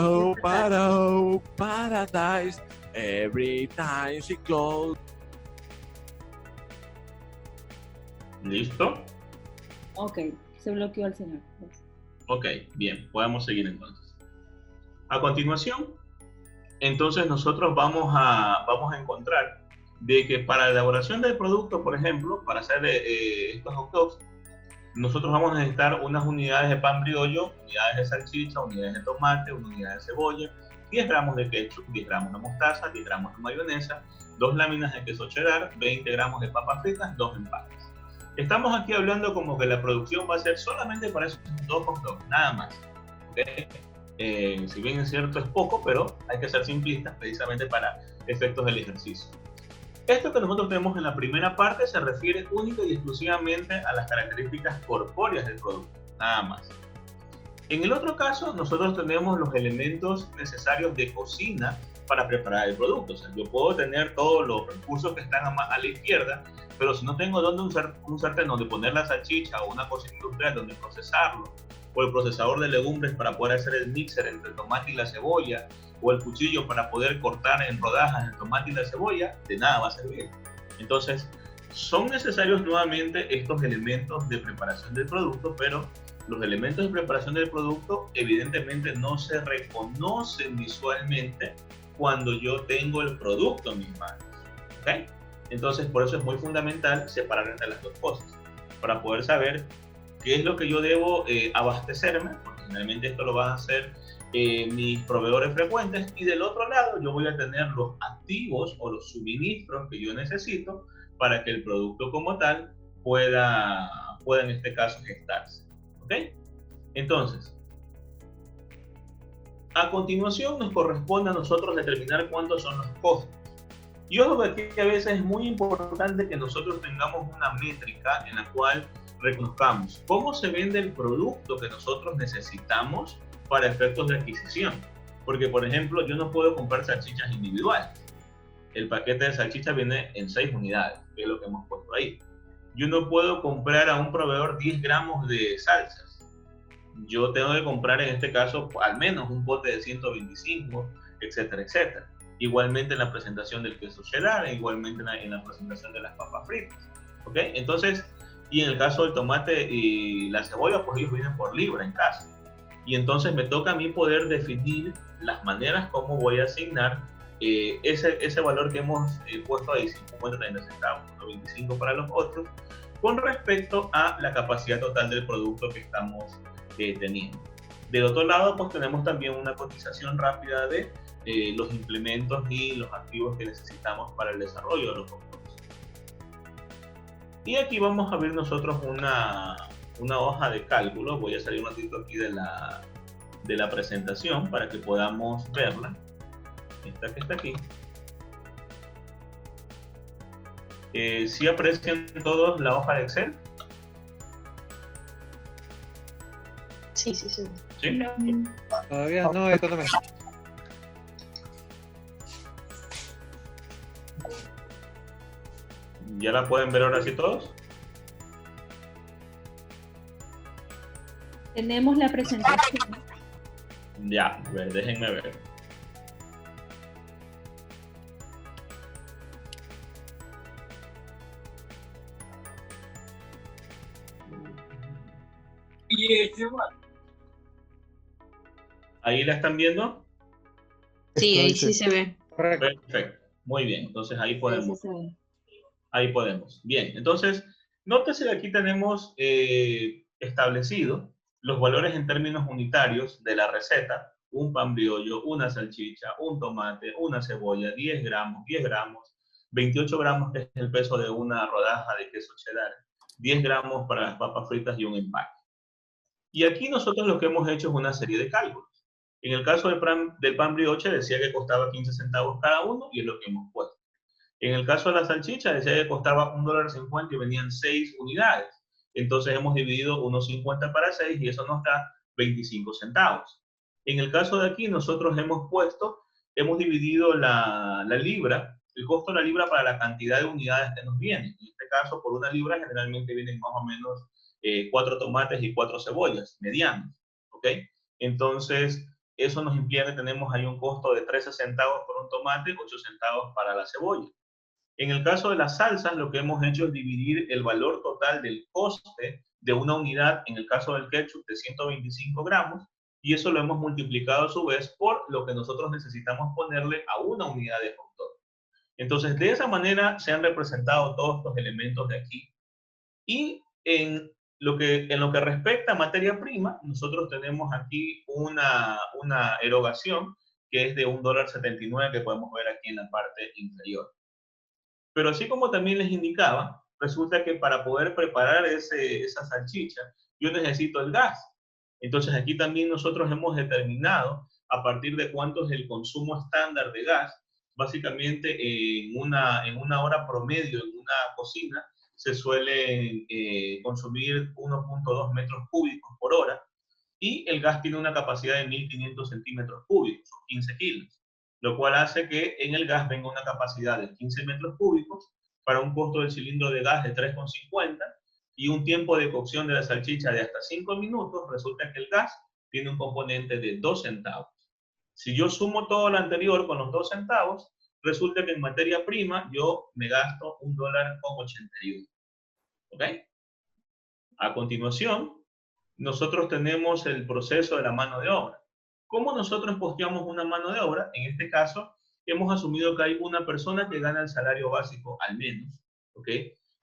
Paradise. Every time she closed. ¿Listo? Ok, se bloqueó al señor. Ok, bien, podemos seguir entonces. A continuación, entonces nosotros vamos a encontrar de que para la elaboración del producto, por ejemplo, para hacer estos hot dogs, nosotros vamos a necesitar unas unidades de pan briollo, unidades de salchicha, unidades de tomate, una unidad de cebolla, 10 gramos de ketchup, 10 gramos de mostaza, 10 gramos de mayonesa, 2 láminas de queso cheddar, 20 gramos de papas fritas, 2 empaques. Estamos aquí hablando como que la producción va a ser solamente para esos 2 hot dogs, nada más. ¿Okay? Si bien es cierto es poco, pero hay que ser simplistas precisamente para efectos del ejercicio. Esto que nosotros tenemos en la primera parte se refiere única y exclusivamente a las características corpóreas del producto, nada más. En el otro caso, nosotros tenemos los elementos necesarios de cocina para preparar el producto. O sea, yo puedo tener todos los recursos que están a la izquierda, pero si no tengo un sartén donde poner la salchicha o una cocina industrial donde procesarlo, o el procesador de legumbres para poder hacer el mixer entre el tomate y la cebolla, o el cuchillo para poder cortar en rodajas el tomate y la cebolla, de nada va a servir. Entonces, son necesarios nuevamente estos elementos de preparación del producto, pero los elementos de preparación del producto evidentemente no se reconocen visualmente cuando yo tengo el producto en mis manos. ¿Okay? Entonces, por eso es muy fundamental separar entre las dos cosas, para poder saber qué es lo que yo debo abastecerme, porque generalmente esto lo vas a hacer mis proveedores frecuentes, y del otro lado yo voy a tener los activos o los suministros que yo necesito para que el producto como tal pueda en este caso gestarse. ¿Ok? Entonces, a continuación nos corresponde a nosotros determinar cuántos son los costos. Y ojo que a veces es muy importante que nosotros tengamos una métrica en la cual reconozcamos cómo se vende el producto que nosotros necesitamos para efectos de adquisición. Porque, por ejemplo, yo no puedo comprar salchichas individuales. El paquete de salchichas viene en 6 unidades, que es lo que hemos puesto ahí. Yo no puedo comprar a un proveedor 10 gramos de salsas. Yo tengo que comprar en este caso al menos un bote de 125, etcétera, etcétera. Igualmente en la presentación del queso cheddar, igualmente en la presentación de las papas fritas. ¿Ok? Entonces, y en el caso del tomate y la cebolla, pues ellos vienen por libra en casa. Y entonces me toca a mí poder definir las maneras como voy a asignar ese valor que hemos puesto ahí, 50, 30 centavos, 25 para los otros, con respecto a la capacidad total del producto que estamos teniendo. Del otro lado, pues tenemos también una cotización rápida de los implementos y los activos que necesitamos para el desarrollo de los productos. Y aquí vamos a ver nosotros una hoja de cálculo. Voy a salir un ratito aquí de la presentación para que podamos verla. Esta que está aquí. ¿Sí aprecian todos la hoja de Excel? Sí, sí, sí. ¿Sí? No. Todavía no, economía. ¿Ya la pueden ver ahora sí todos? Tenemos la presentación. Ya, a ver, déjenme ver. ¿Ahí la están viendo? Sí, ahí sí se ve. Correcto. Perfecto. Muy bien, entonces ahí Sí, podemos. sí, sí. Ahí podemos. Bien, entonces, nótese que aquí tenemos establecido los valores en términos unitarios de la receta. Un pan briollo, una salchicha, un tomate, una cebolla, 10 gramos, 28 gramos que es el peso de una rodaja de queso cheddar, 10 gramos para las papas fritas y un empaque. Y aquí nosotros lo que hemos hecho es una serie de cálculos. En el caso del pan brioche decía que costaba 15 centavos cada uno y es lo que hemos puesto. En el caso de la salchicha decía que costaba $1.50 y venían 6 unidades. Entonces hemos dividido 1.50 para 6 y eso nos da 25 centavos. En el caso de aquí nosotros hemos dividido la libra, el costo de la libra para la cantidad de unidades que nos vienen. En este caso, por una libra generalmente vienen más o menos 4 tomates y 4 cebollas medianos. ¿Ok? Entonces, eso nos implica que tenemos ahí un costo de 13 centavos por un tomate, 8 centavos para la cebolla. En el caso de las salsas, lo que hemos hecho es dividir el valor total del coste de una unidad, en el caso del ketchup, de 125 gramos, y eso lo hemos multiplicado a su vez por lo que nosotros necesitamos ponerle a una unidad de hot dog. Entonces, de esa manera se han representado todos estos elementos de aquí. Y en lo que respecta a materia prima, nosotros tenemos aquí una erogación que es de $1.79 que podemos ver aquí en la parte inferior. Pero así como también les indicaba, resulta que para poder preparar esa salchicha, yo necesito el gas. Entonces aquí también nosotros hemos determinado a partir de cuánto es el consumo estándar de gas. Básicamente en una hora promedio en una cocina se suele consumir 1.2 metros cúbicos por hora y el gas tiene una capacidad de 1.500 centímetros cúbicos, o 15 kilos, lo cual hace que en el gas venga una capacidad de 15 metros cúbicos para un costo del cilindro de gas de 3,50 y un tiempo de cocción de la salchicha de hasta 5 minutos. Resulta que el gas tiene un componente de 2 centavos. Si yo sumo todo lo anterior con los 2 centavos, resulta que en materia prima yo me gasto $1.81. ¿Ok? A continuación, nosotros tenemos el proceso de la mano de obra. ¿Cómo nosotros posteamos una mano de obra? En este caso, hemos asumido que hay una persona que gana el salario básico al menos, ¿ok?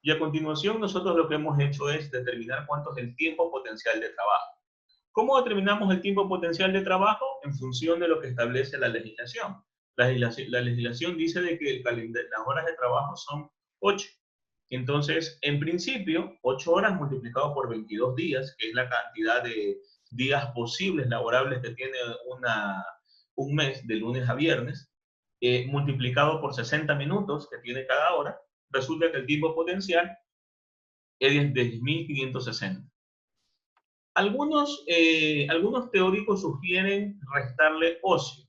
Y a continuación, nosotros lo que hemos hecho es determinar cuánto es el tiempo potencial de trabajo. ¿Cómo determinamos el tiempo potencial de trabajo? En función de lo que establece la legislación. La legislación dice de que las horas de trabajo son 8. Entonces, en principio, 8 horas multiplicado por 22 días, que es la cantidad de días posibles laborables que tiene un mes de lunes a viernes, multiplicado por 60 minutos que tiene cada hora, resulta que el tiempo potencial es de 10.560. Algunos teóricos sugieren restarle ocio,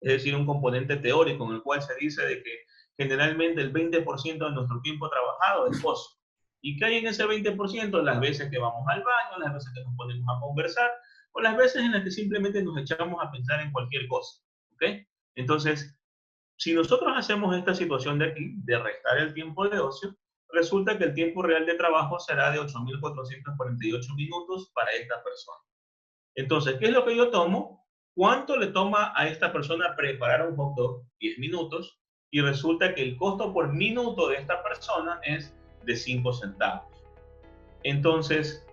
es decir, un componente teórico en el cual se dice de que generalmente el 20% de nuestro tiempo trabajado es ocio. ¿Y qué hay en ese 20%? Las veces que vamos al baño, las veces que nos ponemos a conversar, o las veces en las que simplemente nos echamos a pensar en cualquier cosa. ¿Ok? Entonces, si nosotros hacemos esta situación de aquí, de restar el tiempo de ocio, resulta que el tiempo real de trabajo será de 8.448 minutos para esta persona. Entonces, ¿qué es lo que yo tomo? ¿Cuánto le toma a esta persona preparar un hot dog? 10 minutos. Y resulta que el costo por minuto de esta persona es de 5 centavos. Entonces,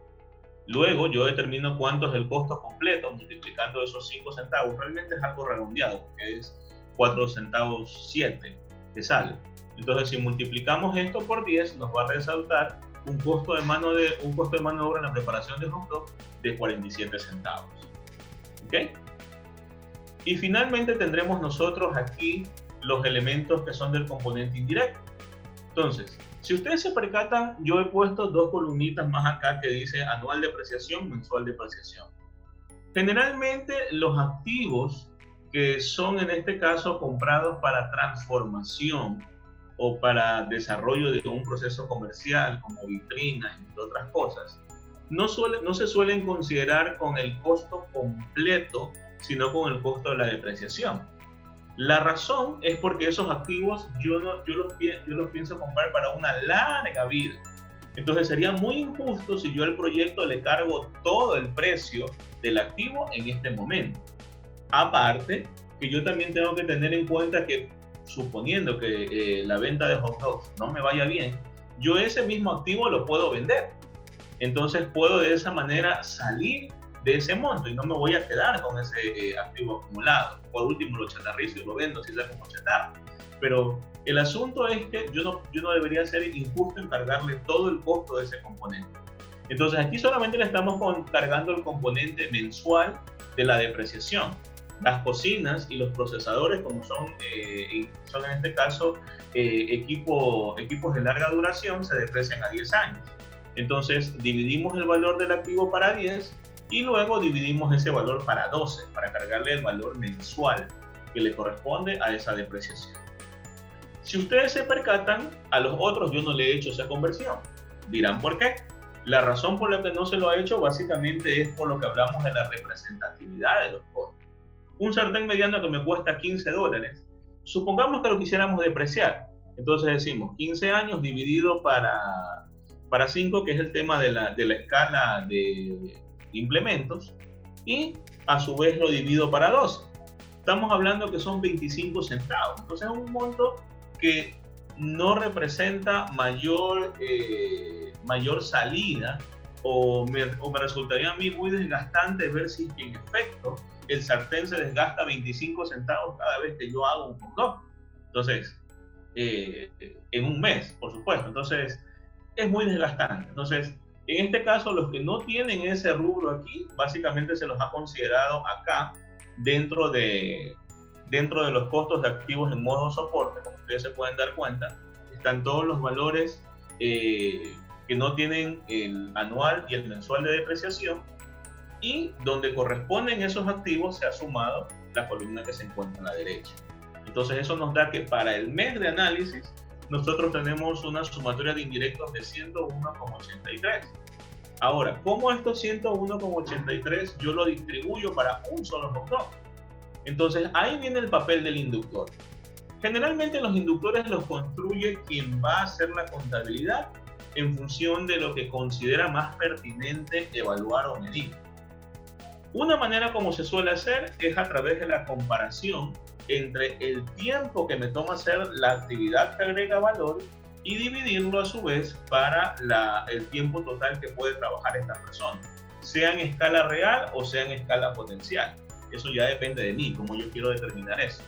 luego yo determino cuánto es el costo completo, multiplicando esos 5 centavos. Realmente es algo redondeado, porque es 4 centavos 7 que sale. Entonces, si multiplicamos esto por 10, nos va a resaltar un costo de mano de obra en la preparación de hot dog de 47 centavos. ¿Ok? Y finalmente tendremos nosotros aquí los elementos que son del componente indirecto. Entonces, si ustedes se percatan, yo he puesto 2 columnitas más acá que dice anual depreciación, mensual depreciación. Generalmente los activos que son en este caso comprados para transformación o para desarrollo de un proceso comercial como vitrinas, entre otras cosas, no se suelen considerar con el costo completo, sino con el costo de la depreciación. La razón es porque esos activos yo los pienso comprar para una larga vida. Entonces sería muy injusto si yo al proyecto le cargo todo el precio del activo en este momento. Aparte, que yo también tengo que tener en cuenta que, suponiendo que la venta de hot dogs no me vaya bien, yo ese mismo activo lo puedo vender. Entonces puedo de esa manera salir de ese monto y no me voy a quedar con ese activo acumulado. Por último lo chatarrizo y lo vendo si sale como chatarra. Pero el asunto es que yo no debería ser injusto en cargarle todo el costo de ese componente. Entonces aquí solamente le estamos cargando el componente mensual de la depreciación. Las cocinas y los procesadores, como son en este caso equipos de larga duración, se deprecian a 10 años. Entonces dividimos el valor del activo para 10 y luego dividimos ese valor para 12 para cargarle el valor mensual que le corresponde a esa depreciación. Si ustedes se percatan, a los otros yo no le he hecho esa conversión. Dirán, ¿por qué? La razón por la que no se lo ha hecho básicamente es por lo que hablamos de la representatividad de los costos. Un sartén mediano que me cuesta $15, supongamos que lo quisiéramos depreciar. Entonces decimos 15 años dividido para 5, que es el tema de la escala de implementos, y a su vez lo divido para 12. Estamos hablando que son 25 centavos. Entonces es un monto que no representa mayor salida, o me resultaría a mí muy desgastante ver si en efecto el sartén se desgasta 25 centavos cada vez que yo hago un hot dog. Entonces, en un mes, por supuesto. Entonces, es muy desgastante. Entonces, en este caso, los que no tienen ese rubro aquí, básicamente se los ha considerado acá dentro de los costos de activos en modo soporte. Como ustedes se pueden dar cuenta, están todos los valores que no tienen el anual y el mensual de depreciación, y donde corresponden esos activos se ha sumado la columna que se encuentra a la derecha. Entonces eso nos da que para el mes de análisis nosotros tenemos una sumatoria de indirectos de 101,83. Ahora, ¿cómo estos 101,83 yo lo distribuyo para un solo hot dog? Entonces ahí viene el papel del inductor. Generalmente los inductores los construye quien va a hacer la contabilidad en función de lo que considera más pertinente evaluar o medir. Una manera como se suele hacer es a través de la comparación entre el tiempo que me toma hacer la actividad que agrega valor y dividirlo a su vez para el tiempo total que puede trabajar esta persona. sea en escala real o sea en escala potencial. Eso ya depende de mí, cómo yo quiero determinar eso.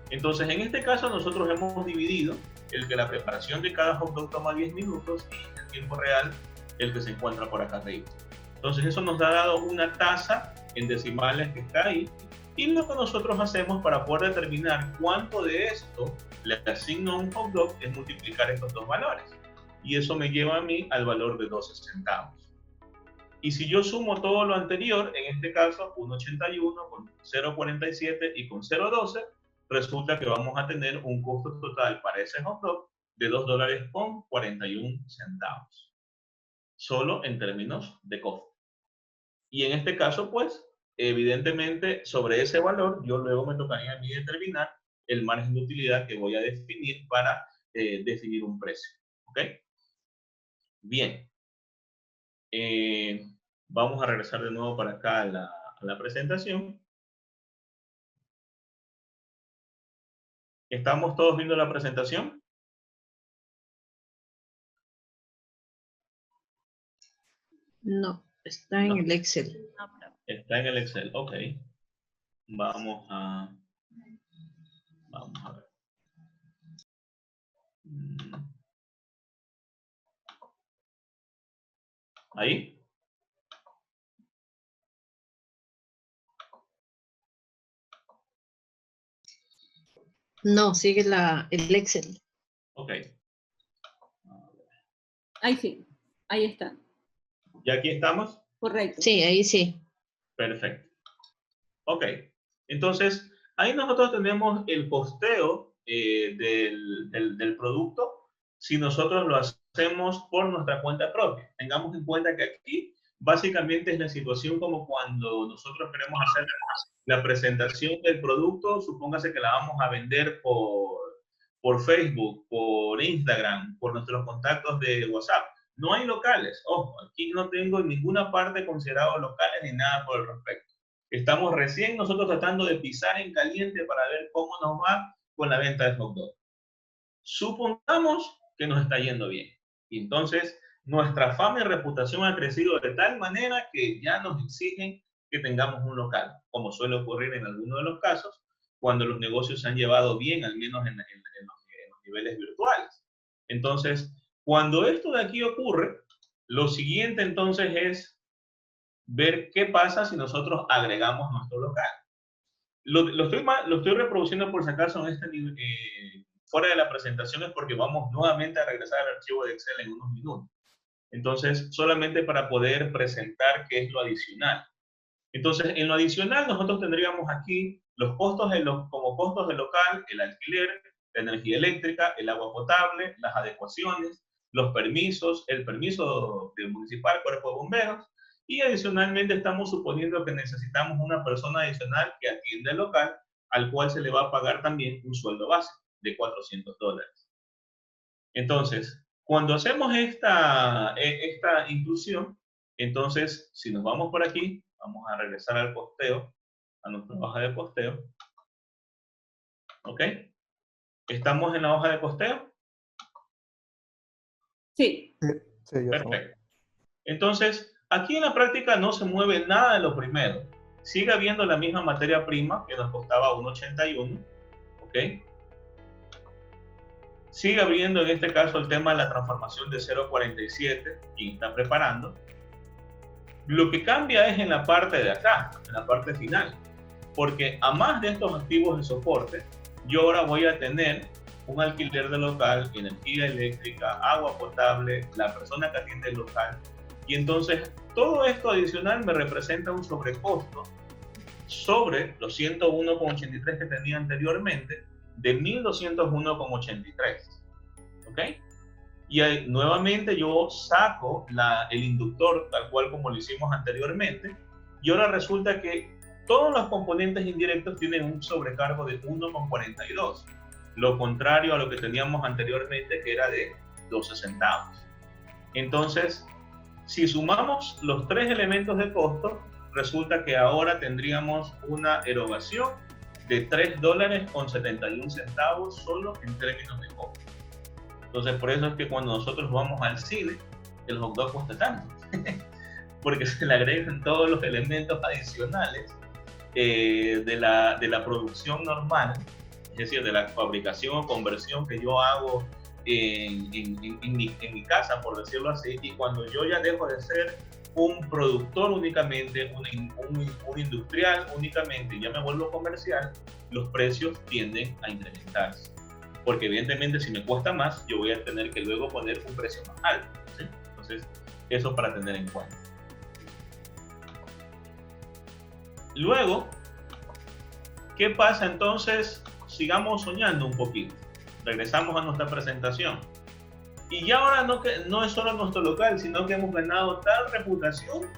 Entonces, en este caso nosotros hemos dividido el que la preparación de cada hot dog toma 10 minutos y en tiempo real el que se encuentra por acá arriba. Entonces eso nos ha dado una tasa en decimales que está ahí, y lo que nosotros hacemos para poder determinar cuánto de esto le asigno a un hot dog es multiplicar estos dos valores, y eso me lleva a mí al valor de 12 centavos. Y si yo sumo todo lo anterior, en este caso 1.81 con 0.47 y con 0.12, resulta que vamos a tener un costo total para ese hot dog de $2.41, solo en términos de costo. Y en este caso, pues, evidentemente, sobre ese valor, yo luego me tocaría a mí determinar el margen de utilidad que voy a definir para definir un precio. ¿Ok? Bien. Vamos a regresar de nuevo para acá a la presentación. ¿Estamos todos viendo la presentación? No, está en el Excel. Está en el Excel, ok. Vamos a ver. ¿Ahí? No, sigue el Excel. Ok. Ahí sí, ahí está. ¿Ya aquí estamos? Correcto. Sí, ahí sí. Perfecto. Ok. Entonces, ahí nosotros tenemos el costeo del producto si nosotros lo hacemos por nuestra cuenta propia. Tengamos en cuenta que aquí básicamente es la situación como cuando nosotros queremos hacer la presentación del producto, supóngase que la vamos a vender por Facebook, por Instagram, por nuestros contactos de WhatsApp. No hay locales. Ojo, aquí no tengo en ninguna parte considerado locales ni nada por el respecto. Estamos recién nosotros tratando de pisar en caliente para ver cómo nos va con la venta de hot dog. Supongamos que nos está yendo bien. Y entonces nuestra fama y reputación ha crecido de tal manera que ya nos exigen que tengamos un local, como suele ocurrir en algunos de los casos, cuando los negocios se han llevado bien, al menos en los niveles virtuales. Entonces, cuando esto de aquí ocurre, lo siguiente entonces es ver qué pasa si nosotros agregamos nuestro local. Lo estoy reproduciendo por si acaso en este nivel, fuera de la presentación, es porque vamos nuevamente a regresar al archivo de Excel en unos minutos. Entonces, solamente para poder presentar qué es lo adicional. Entonces, en lo adicional nosotros tendríamos aquí los costos como costos del local, el alquiler, la energía eléctrica, el agua potable, las adecuaciones, los permisos, el permiso del municipal, cuerpo de bomberos, y adicionalmente estamos suponiendo que necesitamos una persona adicional que atienda el local, al cual se le va a pagar también un sueldo base de $400. Entonces, cuando hacemos esta inclusión, entonces, si nos vamos por aquí, vamos a regresar al costeo, a nuestra hoja de costeo. ¿Ok? ¿Estamos en la hoja de costeo? Sí. Sí, ya Perfecto. Entonces, aquí en la práctica no se mueve nada de lo primero. Sigue habiendo la misma materia prima que nos costaba 1.81. ¿Ok? Sigue habiendo en este caso el tema de la transformación de 0.47, quien está preparando. Lo que cambia es en la parte de acá, en la parte final. Porque a más de estos activos de soporte, yo ahora voy a tener un alquiler de local, energía eléctrica, agua potable, la persona que atiende el local. Y entonces todo esto adicional me representa un sobrecosto sobre los 101,83 que tenía anteriormente, de 1.201,83. ¿Ok? Y ahí, nuevamente yo saco el inductor tal cual como lo hicimos anteriormente, y ahora resulta que todos los componentes indirectos tienen un sobrecargo de 1,42, lo contrario a lo que teníamos anteriormente, que era de 12 centavos. Entonces, si sumamos los tres elementos de costo, resulta que ahora tendríamos una erogación de $3.71 solo en términos de costo. Entonces, por eso es que cuando nosotros vamos al cine, el hot dog cuesta tanto. porque se le agregan todos los elementos adicionales de la producción normal, es decir, de la fabricación o conversión que yo hago en mi casa, por decirlo así, y cuando yo ya dejo de ser un productor únicamente, un industrial únicamente, ya me vuelvo comercial, los precios tienden a incrementarse. Porque evidentemente si me cuesta más, yo voy a tener que luego poner un precio más alto, ¿sí? Entonces, eso para tener en cuenta. Luego, ¿qué pasa entonces? Sigamos soñando un poquito. Regresamos a nuestra presentación. Y ya ahora no es solo nuestro local, sino que hemos ganado tal reputación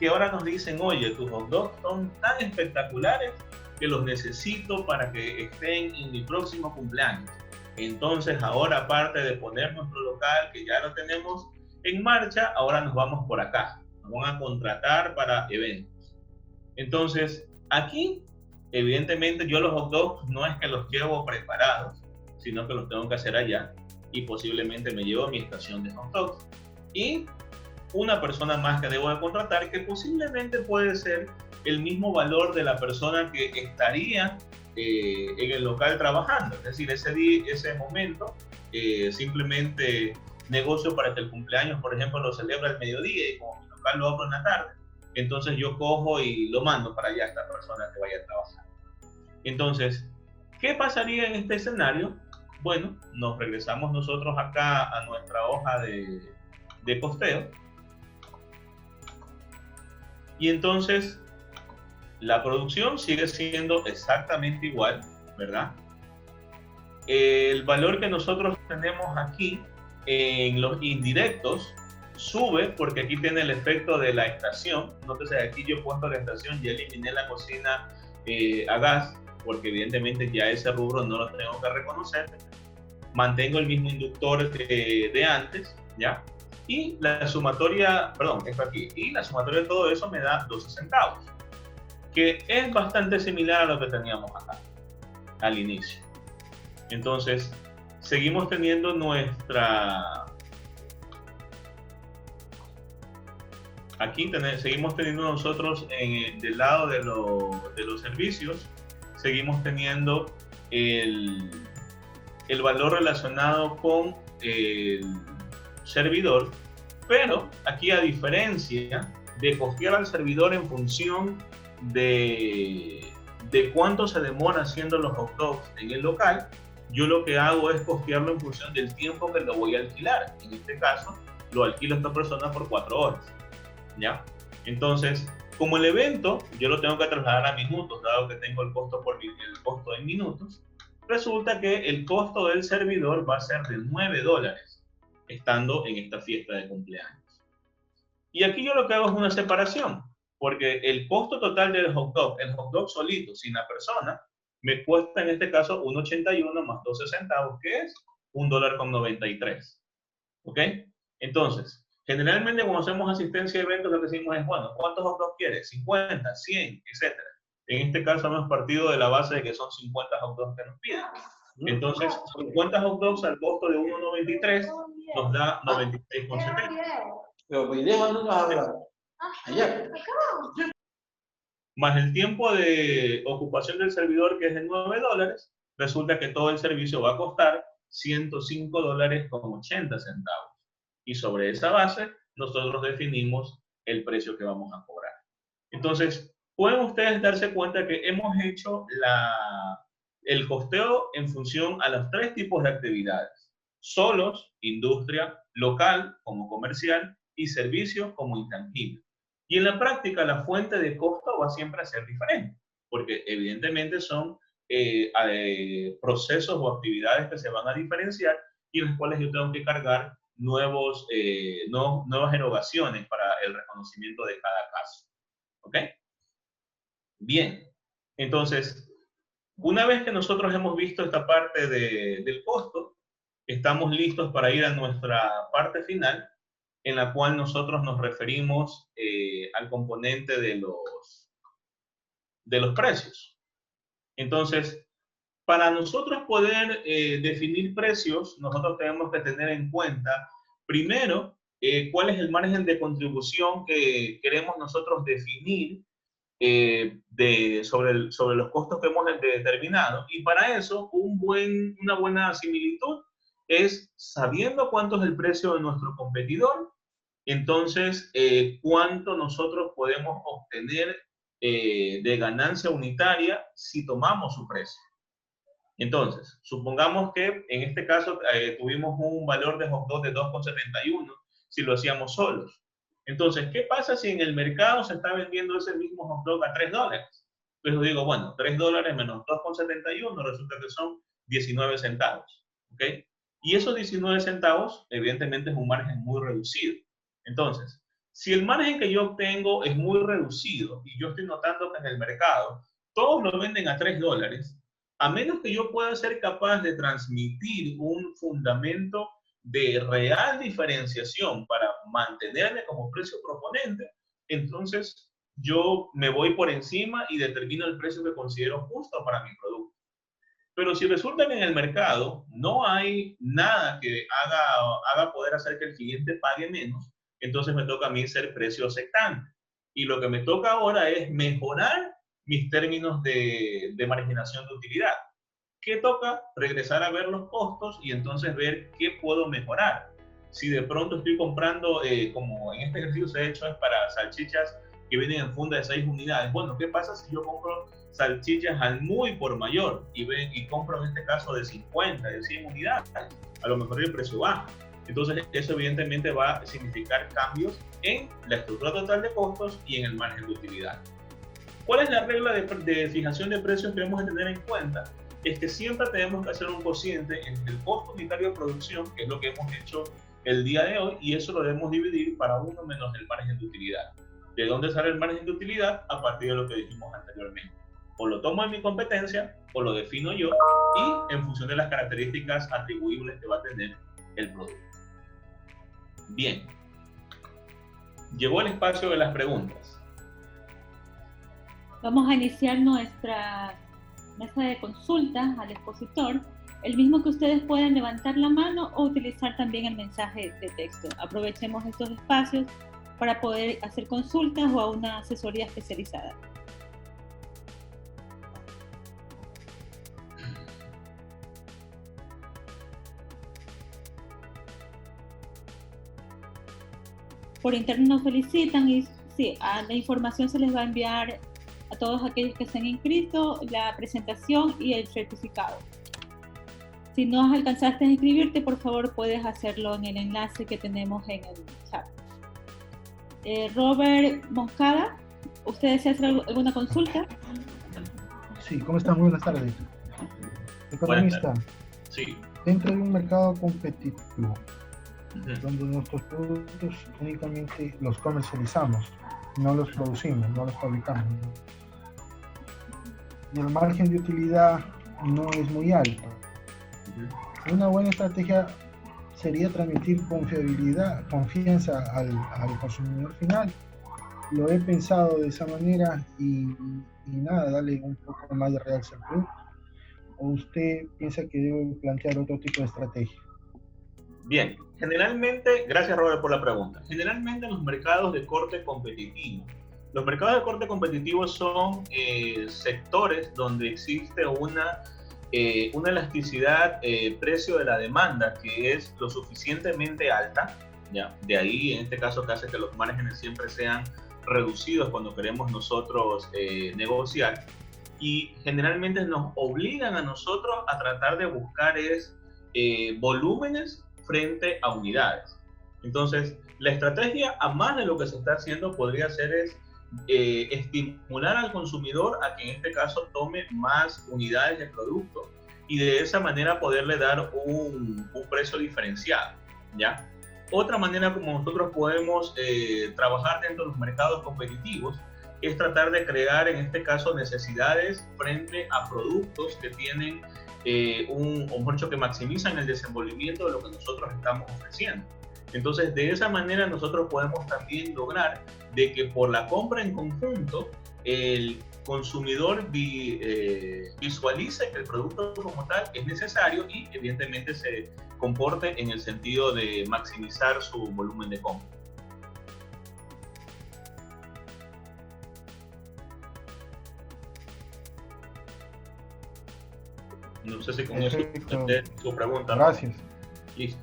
que ahora nos dicen, oye, tus hot dogs son tan espectaculares que los necesito para que estén en mi próximo cumpleaños. Entonces ahora, aparte de poner nuestro local, que ya lo tenemos en marcha, ahora nos vamos por acá. Nos van a contratar para eventos. Entonces, aquí, evidentemente, yo los hot dogs no es que los llevo preparados, sino que los tengo que hacer allá. Y posiblemente me llevo a mi estación de hot dogs. Y una persona más que debo de contratar, que posiblemente puede ser el mismo valor de la persona que estaría en el local trabajando. Es decir, ese momento simplemente negocio para que el cumpleaños, por ejemplo, lo celebra al mediodía y como mi local lo abro en la tarde, entonces yo cojo y lo mando para allá a esta persona que vaya a trabajar. Entonces, ¿qué pasaría en este escenario? Bueno, nos regresamos nosotros acá a nuestra hoja de costeo. Y entonces la producción sigue siendo exactamente igual, ¿verdad? El valor que nosotros tenemos aquí en los indirectos sube porque aquí tiene el efecto de la estación. Nótese, aquí yo he puesto la estación y eliminé la cocina a gas, porque evidentemente ya ese rubro no lo tengo que reconocer. Mantengo el mismo inductor de antes, ¿ya? Y la sumatoria, perdón, esto aquí, y la sumatoria de todo eso me da 12 centavos, que es bastante similar a lo que teníamos acá, al inicio. Entonces, seguimos teniendo seguimos teniendo nosotros del lado de los servicios, seguimos teniendo el valor relacionado con el servidor, pero aquí, a diferencia de costear al servidor en función de cuánto se demora haciendo los hot dogs en el local, yo lo que hago es costearlo en función del tiempo que lo voy a alquilar. En este caso, lo alquilo a esta persona por 4 horas, ¿ya? Entonces, como el evento yo lo tengo que trasladar a minutos, dado que tengo el costo en minutos, resulta que el costo del servidor va a ser de $9 estando en esta fiesta de cumpleaños. Y aquí yo lo que hago es una separación, porque el costo total del hot dog, el hot dog solito, sin la persona, me cuesta en este caso 1.81 más 12 centavos, que es $1.93. ¿Ok? Entonces, generalmente cuando hacemos asistencia a eventos, lo que decimos es, bueno, ¿cuántos hot dogs quieres? 50, 100, etc. En este caso hemos partido de la base de que son 50 hot dogs que nos piden. Entonces, 50 hot dogs al costo de 1.93 nos da 96,70. Pero pues deja no vas a hablar. Allá. Más el tiempo de ocupación del servidor, que es de $9, resulta que todo el servicio va a costar $105,80. Y sobre esa base, nosotros definimos el precio que vamos a cobrar. Entonces, pueden ustedes darse cuenta que hemos hecho el costeo en función a los 3 tipos de actividades: solos, industria, local como comercial, y servicios como intangible. Y en la práctica la fuente de costo va siempre a ser diferente, porque evidentemente son procesos o actividades que se van a diferenciar y en las cuales yo tengo que cargar nuevas erogaciones para el reconocimiento de cada caso. ¿Ok? Bien, entonces, una vez que nosotros hemos visto esta parte del costo, estamos listos para ir a nuestra parte final, en la cual nosotros nos referimos al componente de los precios. Entonces, para nosotros poder definir precios, nosotros tenemos que tener en cuenta, primero, cuál es el margen de contribución que queremos nosotros definir sobre los costos que hemos determinado. Y para eso, una buena similitud es sabiendo cuánto es el precio de nuestro competidor, entonces cuánto nosotros podemos obtener de ganancia unitaria si tomamos su precio. Entonces, supongamos que en este caso tuvimos un valor de hot dog de 2,71 si lo hacíamos solos. Entonces, ¿qué pasa si en el mercado se está vendiendo ese mismo hot dog a $3? Entonces digo, bueno, $3 menos 2,71 resulta que son 19 centavos. ¿Ok? Y esos 19 centavos, evidentemente, es un margen muy reducido. Entonces, si el margen que yo obtengo es muy reducido y yo estoy notando que en el mercado todos lo venden a $3, a menos que yo pueda ser capaz de transmitir un fundamento de real diferenciación para mantenerme como precio proponente, entonces yo me voy por encima y determino el precio que considero justo para mi producto. Pero si resulta que en el mercado no hay nada que haga poder hacer que el cliente pague menos, entonces me toca a mí ser precio aceptante. Y lo que me toca ahora es mejorar mis términos de marginación de utilidad. ¿Qué toca? Regresar a ver los costos y entonces ver qué puedo mejorar. Si de pronto estoy comprando, como en este ejercicio se ha hecho, es para salchichas que vienen en funda de 6 unidades. Bueno, ¿qué pasa si yo compro salchichas al muy por mayor y compro en este caso de 50, de 100 unidades? A lo mejor el precio baja. Entonces, eso evidentemente va a significar cambios en la estructura total de costos y en el margen de utilidad. ¿Cuál es la regla de fijación de precios que debemos de tener en cuenta? Es que siempre tenemos que hacer un cociente entre el costo unitario de producción, que es lo que hemos hecho el día de hoy, y eso lo debemos dividir para 1 menos el margen de utilidad. ¿De dónde sale el margen de utilidad? A partir de lo que dijimos anteriormente. O lo tomo en mi competencia, o lo defino yo, y en función de las características atribuibles que va a tener el producto. Bien. Llegó el espacio de las preguntas. Vamos a iniciar nuestra mesa de consultas al expositor, el mismo que ustedes pueden levantar la mano o utilizar también el mensaje de texto. Aprovechemos estos espacios para poder hacer consultas o a una asesoría especializada. Por interno nos felicitan y sí, la información se les va a enviar a todos aquellos que se han inscrito, la presentación y el certificado. Si no alcanzaste a inscribirte, por favor puedes hacerlo en el enlace que tenemos en el chat. Robert Moncada, ¿usted desea hacer alguna consulta? Sí, ¿cómo están? Muy buenas tardes. Economista, Sí. dentro de un mercado competitivo, donde nuestros productos únicamente los comercializamos, no los producimos, no los fabricamos, y el margen de utilidad no es muy alto. Una buena estrategia sería transmitir confianza al consumidor final. Lo he pensado de esa manera y nada, darle un poco más de realce al producto. ¿O usted piensa que debe plantear otro tipo de estrategia? Bien, generalmente, gracias Robert por la pregunta, generalmente en los mercados de corte competitivo, los mercados de corte competitivo son sectores donde existe una elasticidad precio de la demanda que es lo suficientemente alta, ¿ya? De ahí en este caso que hace que los márgenes siempre sean reducidos cuando queremos nosotros negociar, y generalmente nos obligan a nosotros a tratar de buscar volúmenes frente a unidades. Entonces, la estrategia, a más de lo que se está haciendo, podría ser estimular al consumidor a que en este caso tome más unidades de producto y de esa manera poderle dar un precio diferenciado, ¿ya? Otra manera como nosotros podemos trabajar dentro de los mercados competitivos es tratar de crear en este caso necesidades frente a productos que tienen que maximizan el desenvolvimiento de lo que nosotros estamos ofreciendo. Entonces, de esa manera nosotros podemos también lograr de que por la compra en conjunto, el consumidor visualice que el producto como tal es necesario y evidentemente se comporte en el sentido de maximizar su volumen de compra. No sé si con eso contesté su pregunta. Gracias. Listo.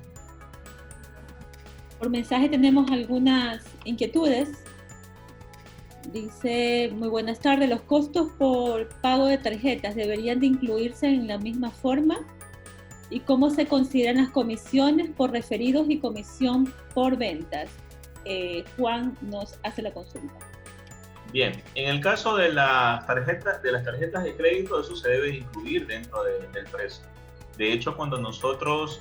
Por mensaje tenemos algunas inquietudes. Dice, muy buenas tardes, ¿los costos por pago de tarjetas deberían de incluirse en la misma forma? ¿Y cómo se consideran las comisiones por referidos y comisión por ventas? Juan nos hace la consulta. Bien, en el caso de las tarjetas de crédito, eso se debe incluir dentro del precio. De hecho, cuando nosotros,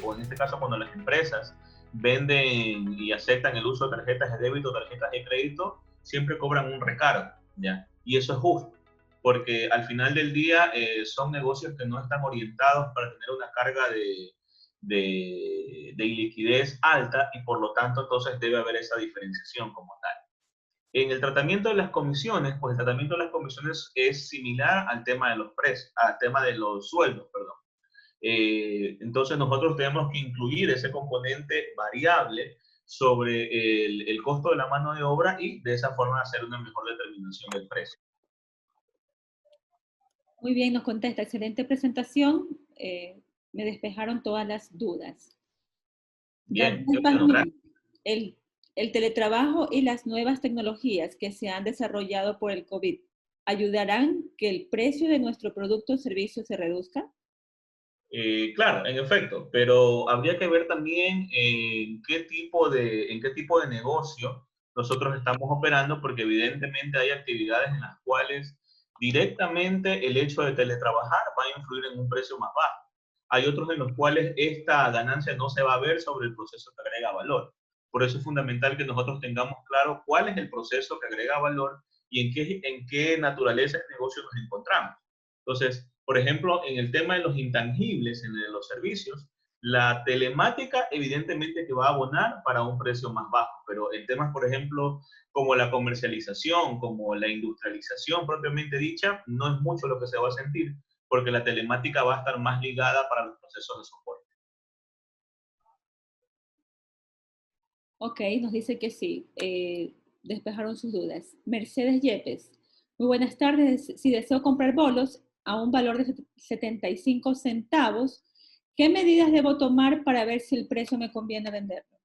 o en este caso cuando las empresas venden y aceptan el uso de tarjetas de débito o tarjetas de crédito, siempre cobran un recargo, ¿ya? Y eso es justo, porque al final del día son negocios que no están orientados para tener una carga de iliquidez alta y por lo tanto entonces debe haber esa diferenciación como tal. En el tratamiento de las comisiones, pues el tratamiento de las comisiones es similar al tema de los precios, al tema de los sueldos, perdón. Entonces nosotros tenemos que incluir ese componente variable sobre el costo de la mano de obra y de esa forma hacer una mejor determinación del precio. Muy bien, nos contesta, excelente presentación, me despejaron todas las dudas. Bien, el teletrabajo y las nuevas tecnologías que se han desarrollado por el COVID, ¿ayudarán que el precio de nuestro producto o servicio se reduzca? Claro, en efecto, pero habría que ver también en qué tipo de negocio nosotros estamos operando, porque evidentemente hay actividades en las cuales directamente el hecho de teletrabajar va a influir en un precio más bajo. Hay otros en los cuales esta ganancia no se va a ver sobre el proceso que agrega valor. Por eso es fundamental que nosotros tengamos claro cuál es el proceso que agrega valor y en qué naturaleza de negocio nos encontramos. Entonces, por ejemplo, en el tema de los intangibles, en los servicios, la telemática evidentemente que va a abonar para un precio más bajo, pero en temas, por ejemplo, como la comercialización, como la industrialización propiamente dicha, no es mucho lo que se va a sentir, porque la telemática va a estar más ligada para los procesos de soporte. Ok, nos dice que sí, despejaron sus dudas. Mercedes Yepes, muy buenas tardes. Si deseo comprar bolos a un valor de 75 centavos, ¿qué medidas debo tomar para ver si el precio me conviene venderlo?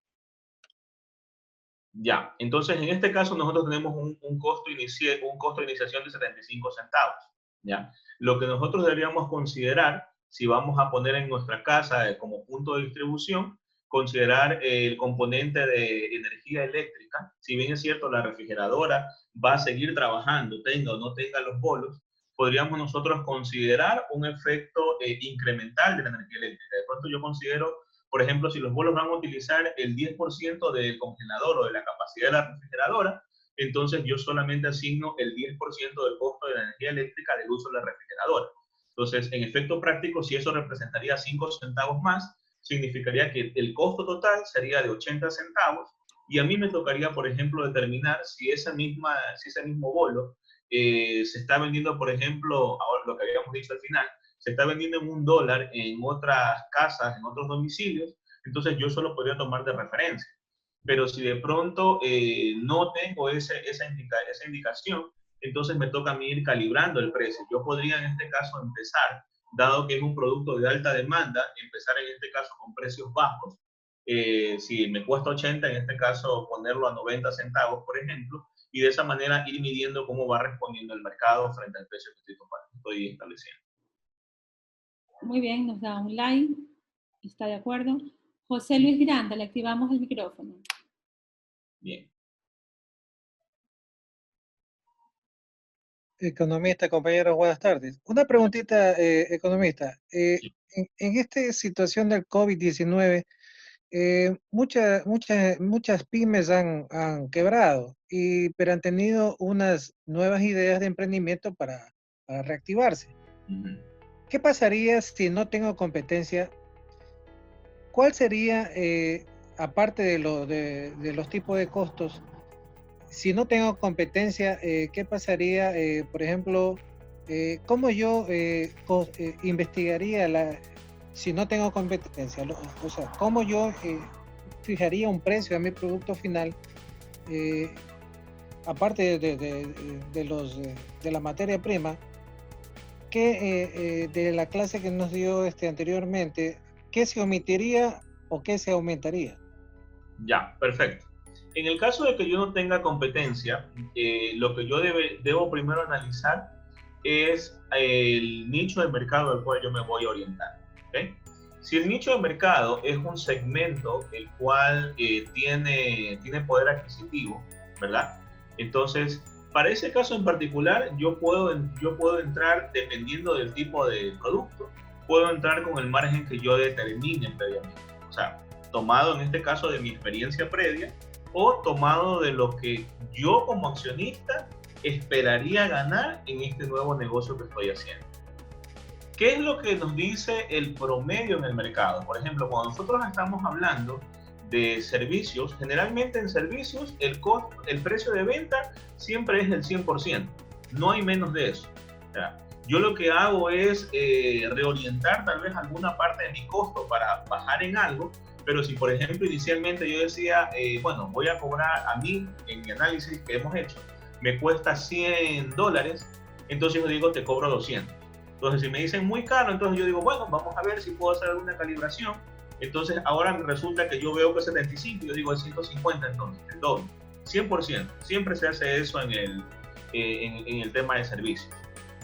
Ya, entonces en este caso nosotros tenemos un costo de iniciación de 75 centavos. ¿Ya? Lo que nosotros deberíamos considerar, si vamos a poner en nuestra casa como punto de distribución, considerar el componente de energía eléctrica. Si bien es cierto, la refrigeradora va a seguir trabajando, tenga o no tenga los bolos, podríamos nosotros considerar un efecto incremental de la energía eléctrica. De pronto yo considero, por ejemplo, si los bolos van a utilizar el 10% del congelador o de la capacidad de la refrigeradora, entonces yo solamente asigno el 10% del costo de la energía eléctrica del uso de la refrigeradora. Entonces, en efecto práctico, si eso representaría 5 centavos más, significaría que el costo total sería de 80 centavos y a mí me tocaría, por ejemplo, determinar si ese mismo bolo se está vendiendo, por ejemplo, ahora lo que habíamos dicho al final, se está vendiendo en $1 en otras casas, en otros domicilios, entonces yo solo podría tomar de referencia. Pero si de pronto no tengo esa indicación, entonces me toca a mí ir calibrando el precio. Yo podría en este caso empezar, dado que es un producto de alta demanda, empezar en este caso con precios bajos. Si me cuesta 80, en este caso ponerlo a 90 centavos, por ejemplo, y de esa manera ir midiendo cómo va respondiendo el mercado frente al precio que estoy estableciendo. Muy bien, nos da un like, está de acuerdo. José Luis Granda, le activamos el micrófono. Bien. Economista, compañeros, buenas tardes. Una preguntita, economista. Sí. En esta situación del COVID-19, muchas pymes han quebrado, pero han tenido unas nuevas ideas de emprendimiento para reactivarse. Uh-huh. ¿Qué pasaría si no tengo competencia? ¿Cuál sería, aparte de los tipos de costos, si no tengo competencia, ¿qué pasaría? Por ejemplo, ¿cómo yo investigaría si no tengo competencia? O sea, ¿cómo yo fijaría un precio a mi producto final? Aparte de la materia prima, que de la clase que nos dio anteriormente, ¿qué se omitiría o qué se aumentaría? Ya, perfecto. En el caso de que yo no tenga competencia, lo que yo debo primero analizar es el nicho de mercado al cual yo me voy a orientar. ¿Okay? Si el nicho de mercado es un segmento el cual tiene poder adquisitivo, ¿verdad? Entonces, para ese caso en particular, yo puedo entrar, dependiendo del tipo de producto, puedo entrar con el margen que yo determine previamente. O sea, tomado en este caso de mi experiencia previa o tomado de lo que yo como accionista esperaría ganar en este nuevo negocio que estoy haciendo. ¿Qué es lo que nos dice el promedio en el mercado? Por ejemplo, cuando nosotros estamos hablando de servicios, generalmente en servicios el precio de venta siempre es del 100%, no hay menos de eso. O sea, yo lo que hago es reorientar tal vez alguna parte de mi costo para bajar en algo, pero si por ejemplo inicialmente yo decía, bueno, voy a cobrar a mí, en mi análisis que hemos hecho, me cuesta $100, entonces yo digo, te cobro 200. Entonces si me dicen muy caro, entonces yo digo, bueno, vamos a ver si puedo hacer alguna calibración. Entonces ahora resulta que yo veo que es 75, yo digo es 150, entonces el doble, 100%. Siempre se hace eso en el tema de servicios.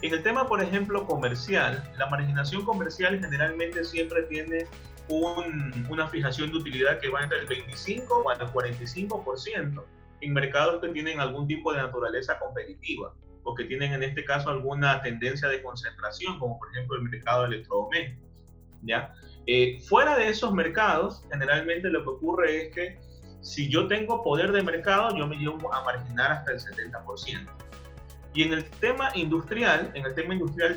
En el tema, por ejemplo, comercial, la marginación comercial generalmente siempre tiene una fijación de utilidad que va entre el 25 al 45% en mercados que tienen algún tipo de naturaleza competitiva o que tienen en este caso alguna tendencia de concentración, como por ejemplo el mercado de electrodomésticos, ¿ya? Fuera de esos mercados, generalmente lo que ocurre es que si yo tengo poder de mercado, yo me llevo a marginar hasta el 70%. Y en el tema industrial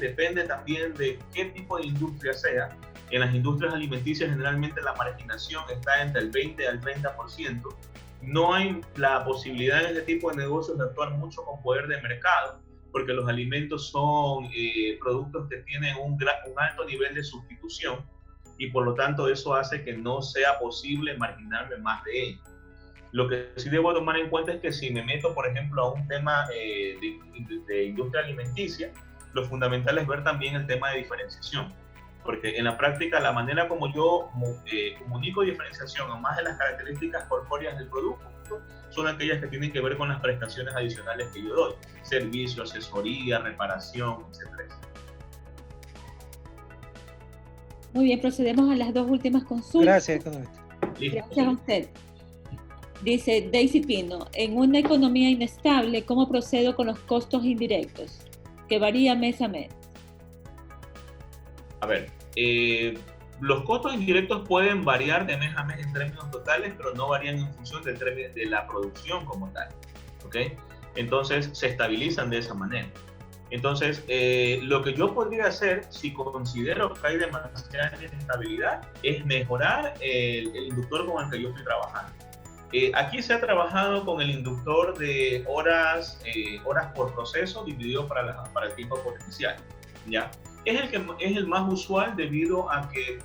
depende también de qué tipo de industria sea. En las industrias alimenticias generalmente la marginación está entre el 20 al 30%. No hay la posibilidad en este tipo de negocios de actuar mucho con poder de mercado, porque los alimentos son productos que tienen un alto nivel de sustitución y por lo tanto eso hace que no sea posible marginarme más de ello. Lo que sí debo tomar en cuenta es que si me meto, por ejemplo, a un tema de industria alimenticia, lo fundamental es ver también el tema de diferenciación, porque en la práctica la manera como yo comunico diferenciación, además de las características corpóreas del producto, son aquellas que tienen que ver con las prestaciones adicionales que yo doy, servicio, asesoría, reparación, etc. Muy bien, procedemos a las dos últimas consultas. Gracias, economista. Gracias a usted. Dice Daisy Pino, en una economía inestable, ¿cómo procedo con los costos indirectos? Que varía mes a mes. A ver, los costos indirectos pueden variar de mes a mes en términos totales, pero no varían en función de la producción como tal, ¿ok? Entonces se estabilizan de esa manera. Entonces, lo que yo podría hacer, si considero que hay demasiada inestabilidad, es mejorar el inductor con el que yo estoy trabajando. Aquí se ha trabajado con el inductor de horas por proceso dividido para el tiempo potencial, ¿ya? Es el más usual debido a que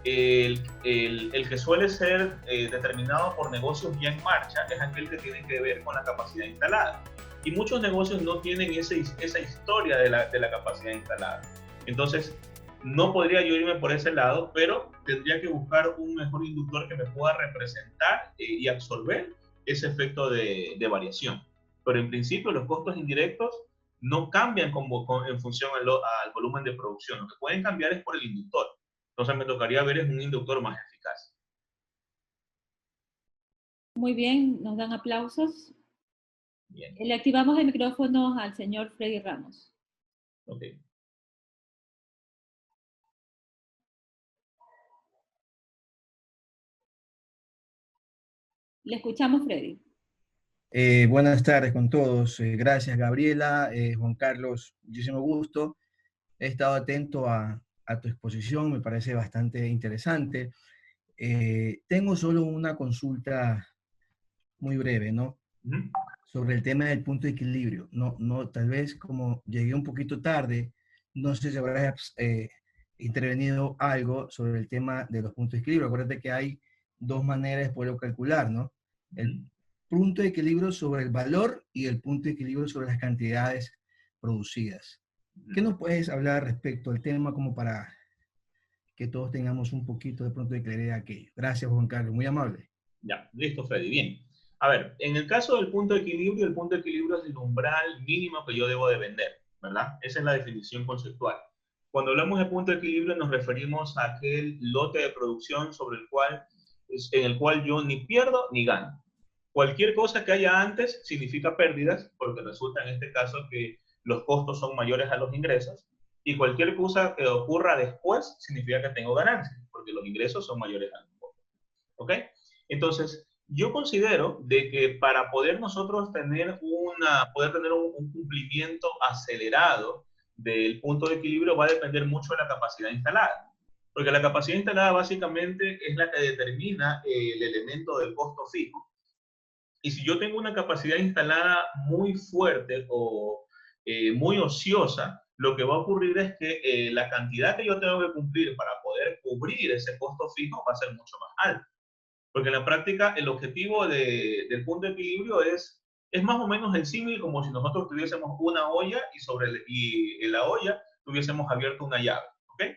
el que suele ser determinado por negocios ya en marcha es aquel que tiene que ver con la capacidad instalada. Y muchos negocios no tienen esa historia de la capacidad instalada. Entonces, no podría yo irme por ese lado, pero tendría que buscar un mejor inductor que me pueda representar y absorber ese efecto de variación. Pero en principio los costos indirectos no cambian en función al volumen de producción. Lo que pueden cambiar es por el inductor. Entonces me tocaría ver es un inductor más eficaz. Muy bien, nos dan aplausos. Bien. Le activamos el micrófono al señor Freddy Ramos. Ok. Le escuchamos, Freddy. Buenas tardes con todos. Gracias, Gabriela. Juan Carlos, muchísimo gusto. He estado atento a tu exposición, me parece bastante interesante. Tengo solo una consulta muy breve, ¿no? sobre el tema del punto de equilibrio. Tal vez como llegué un poquito tarde, no sé si habrás intervenido algo sobre el tema de los puntos de equilibrio. Acuérdate que hay dos maneras de poderlo calcular, ¿no? El punto de equilibrio sobre el valor y el punto de equilibrio sobre las cantidades producidas. ¿Qué nos puedes hablar respecto al tema como para que todos tengamos un poquito de pronto de claridad aquello? Gracias, Juan Carlos, muy amable. Ya, listo, Freddy, bien. A ver, en el caso del punto de equilibrio, el punto de equilibrio es el umbral mínimo que yo debo de vender, ¿verdad? Esa es la definición conceptual. Cuando hablamos de punto de equilibrio nos referimos a aquel lote de producción en el cual yo ni pierdo ni gano. Cualquier cosa que haya antes significa pérdidas, porque resulta en este caso que los costos son mayores a los ingresos, y cualquier cosa que ocurra después significa que tengo ganancias, porque los ingresos son mayores a los costos. ¿Ok? Entonces, yo considero de que para poder nosotros tener un cumplimiento acelerado del punto de equilibrio va a depender mucho de la capacidad instalada. Porque la capacidad instalada básicamente es la que determina el elemento del costo fijo. Y si yo tengo una capacidad instalada muy fuerte o muy ociosa, lo que va a ocurrir es que la cantidad que yo tengo que cumplir para poder cubrir ese costo fijo va a ser mucho más alta. Porque en la práctica el objetivo del punto de equilibrio es más o menos el símil como si nosotros tuviésemos una olla y en la olla tuviésemos abierto una llave. ¿Okay?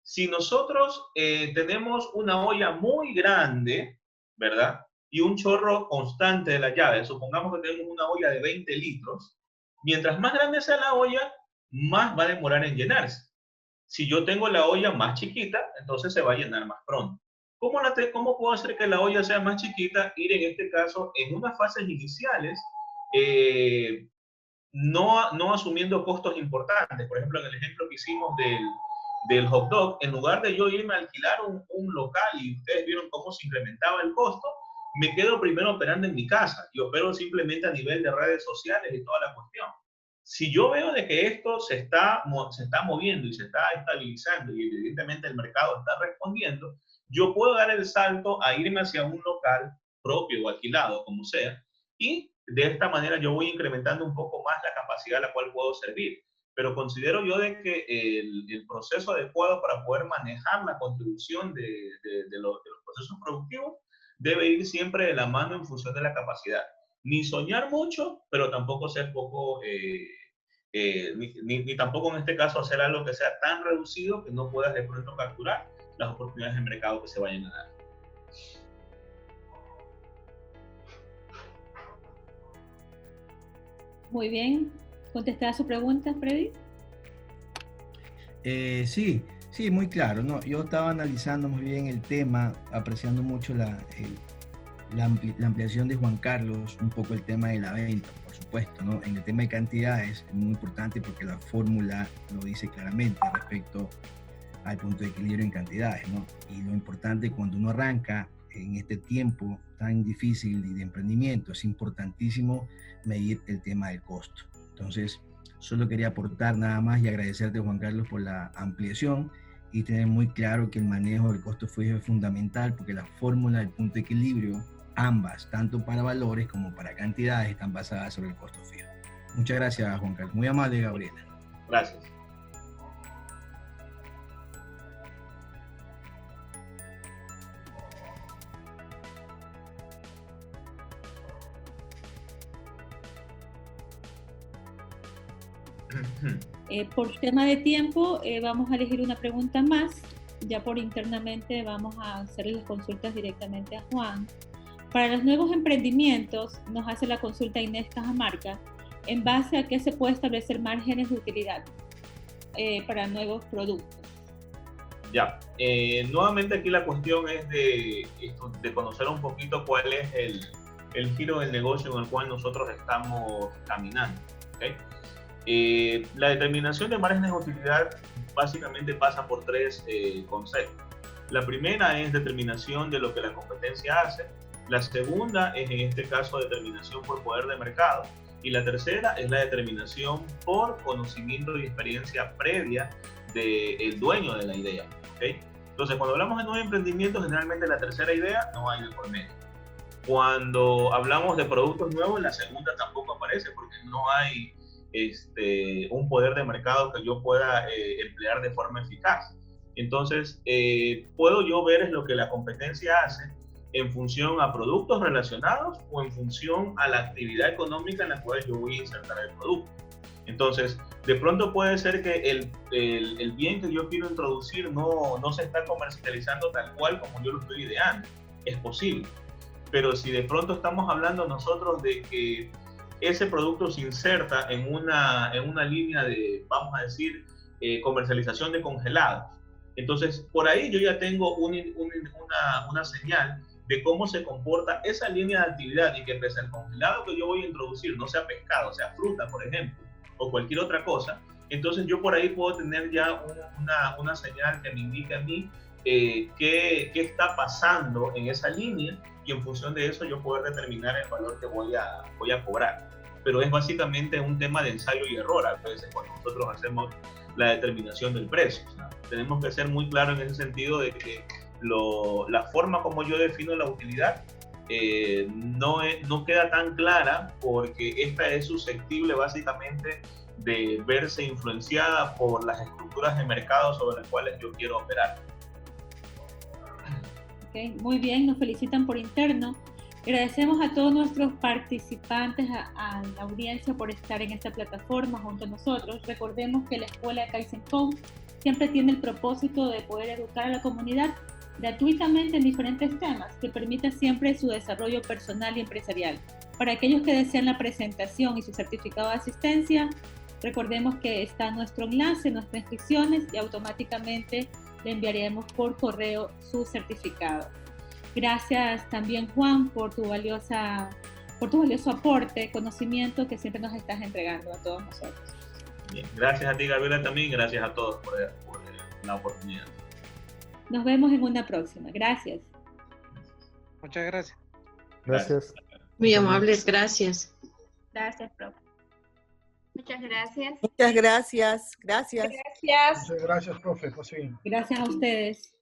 Si nosotros tenemos una olla muy grande, ¿verdad? Y un chorro constante de la llave, supongamos que tenemos una olla de 20 litros, mientras más grande sea la olla, más va a demorar en llenarse. Si yo tengo la olla más chiquita, entonces se va a llenar más pronto. ¿Cómo puedo hacer que la olla sea más chiquita? Ir en este caso en unas fases iniciales, no asumiendo costos importantes. Por ejemplo, en el ejemplo que hicimos del hot dog, en lugar de yo irme a alquilar un local y ustedes vieron cómo se incrementaba el costo, me quedo primero operando en mi casa y opero simplemente a nivel de redes sociales y toda la cuestión. Si yo veo de que esto se está moviendo y se está estabilizando y evidentemente el mercado está respondiendo, yo puedo dar el salto a irme hacia un local propio o alquilado, como sea, y de esta manera yo voy incrementando un poco más la capacidad a la cual puedo servir. Pero considero yo de que el proceso adecuado para poder manejar la contribución de los procesos productivos debe ir siempre de la mano en función de la capacidad. Ni soñar mucho, pero tampoco ser poco, ni tampoco en este caso hacer algo que sea tan reducido que no puedas de pronto capturar las oportunidades de mercado que se vayan a dar. Muy bien. ¿Contestada su pregunta, Freddy? Sí, muy claro. No, yo estaba analizando muy bien el tema, apreciando mucho la ampliación de Juan Carlos, un poco el tema de la venta, por supuesto, ¿no? En el tema de cantidades es muy importante porque la fórmula lo dice claramente respecto al punto de equilibrio en cantidades, ¿no? Y lo importante cuando uno arranca en este tiempo tan difícil y de emprendimiento, es importantísimo medir el tema del costo. Entonces, solo quería aportar nada más y agradecerte, Juan Carlos, por la ampliación y tener muy claro que el manejo del costo fijo es fundamental porque la fórmula del punto de equilibrio, ambas, tanto para valores como para cantidades, están basadas sobre el costo fijo. Muchas gracias, Juan Carlos. Muy amable, Gabriela. Gracias. Por tema de tiempo, vamos a elegir una pregunta más. Ya por internamente vamos a hacerle las consultas directamente a Juan. Para los nuevos emprendimientos, nos hace la consulta Inés Cajamarca. ¿En base a qué se puede establecer márgenes de utilidad para nuevos productos? Ya, nuevamente aquí la cuestión es de conocer un poquito cuál es el giro del negocio en el cual nosotros estamos caminando. ¿Okay? La determinación de márgenes de utilidad básicamente pasa por tres conceptos. La primera es determinación de lo que la competencia hace. La segunda es, en este caso, determinación por poder de mercado. Y la tercera es la determinación por conocimiento y experiencia previa del dueño de la idea. ¿Okay? Entonces, cuando hablamos de nuevos emprendimientos, generalmente la tercera idea no hay de por medio. Cuando hablamos de productos nuevos, la segunda tampoco aparece porque no hay un poder de mercado que yo pueda emplear de forma eficaz. Entonces, puedo yo ver es lo que la competencia hace en función a productos relacionados o en función a la actividad económica en la cual yo voy a insertar el producto. Entonces, de pronto puede ser que el bien que yo quiero introducir no se está comercializando tal cual como yo lo estoy ideando. Es posible. Pero si de pronto estamos hablando nosotros de que ese producto se inserta en una línea de, vamos a decir, comercialización de congelados, entonces por ahí yo ya tengo una señal de cómo se comporta esa línea de actividad, y que pese al congelado que yo voy a introducir, no sea pescado, sea fruta, por ejemplo, o cualquier otra cosa, entonces yo por ahí puedo tener ya una señal que me indique a mí qué está pasando en esa línea, y en función de eso yo poder determinar el valor que voy a cobrar. Pero es básicamente un tema de ensayo y error a veces cuando nosotros hacemos la determinación del precio. O sea, tenemos que ser muy claros en ese sentido de que la forma como yo defino la utilidad no queda tan clara, porque esta es susceptible básicamente de verse influenciada por las estructuras de mercado sobre las cuales yo quiero operar. Okay, muy bien, nos felicitan por interno. Agradecemos a todos nuestros participantes, a la audiencia por estar en esta plataforma junto a nosotros. Recordemos que la Escuela Kaizen Coach siempre tiene el propósito de poder educar a la comunidad gratuitamente en diferentes temas que permita siempre su desarrollo personal y empresarial. Para aquellos que desean la presentación y su certificado de asistencia, recordemos que está nuestro enlace, nuestras inscripciones, y automáticamente le enviaremos por correo su certificado. Gracias también, Juan, por tu valioso aporte, conocimiento que siempre nos estás entregando a todos nosotros. Bien, gracias a ti, Gabriela, también, gracias a todos por la oportunidad. Nos vemos en una próxima. Gracias. Muchas gracias. Gracias. Muy amables, gracias. Gracias, profe. Muchas gracias. Muchas gracias. Gracias. Gracias. Muchas gracias, profe. Pues sí. Gracias a ustedes.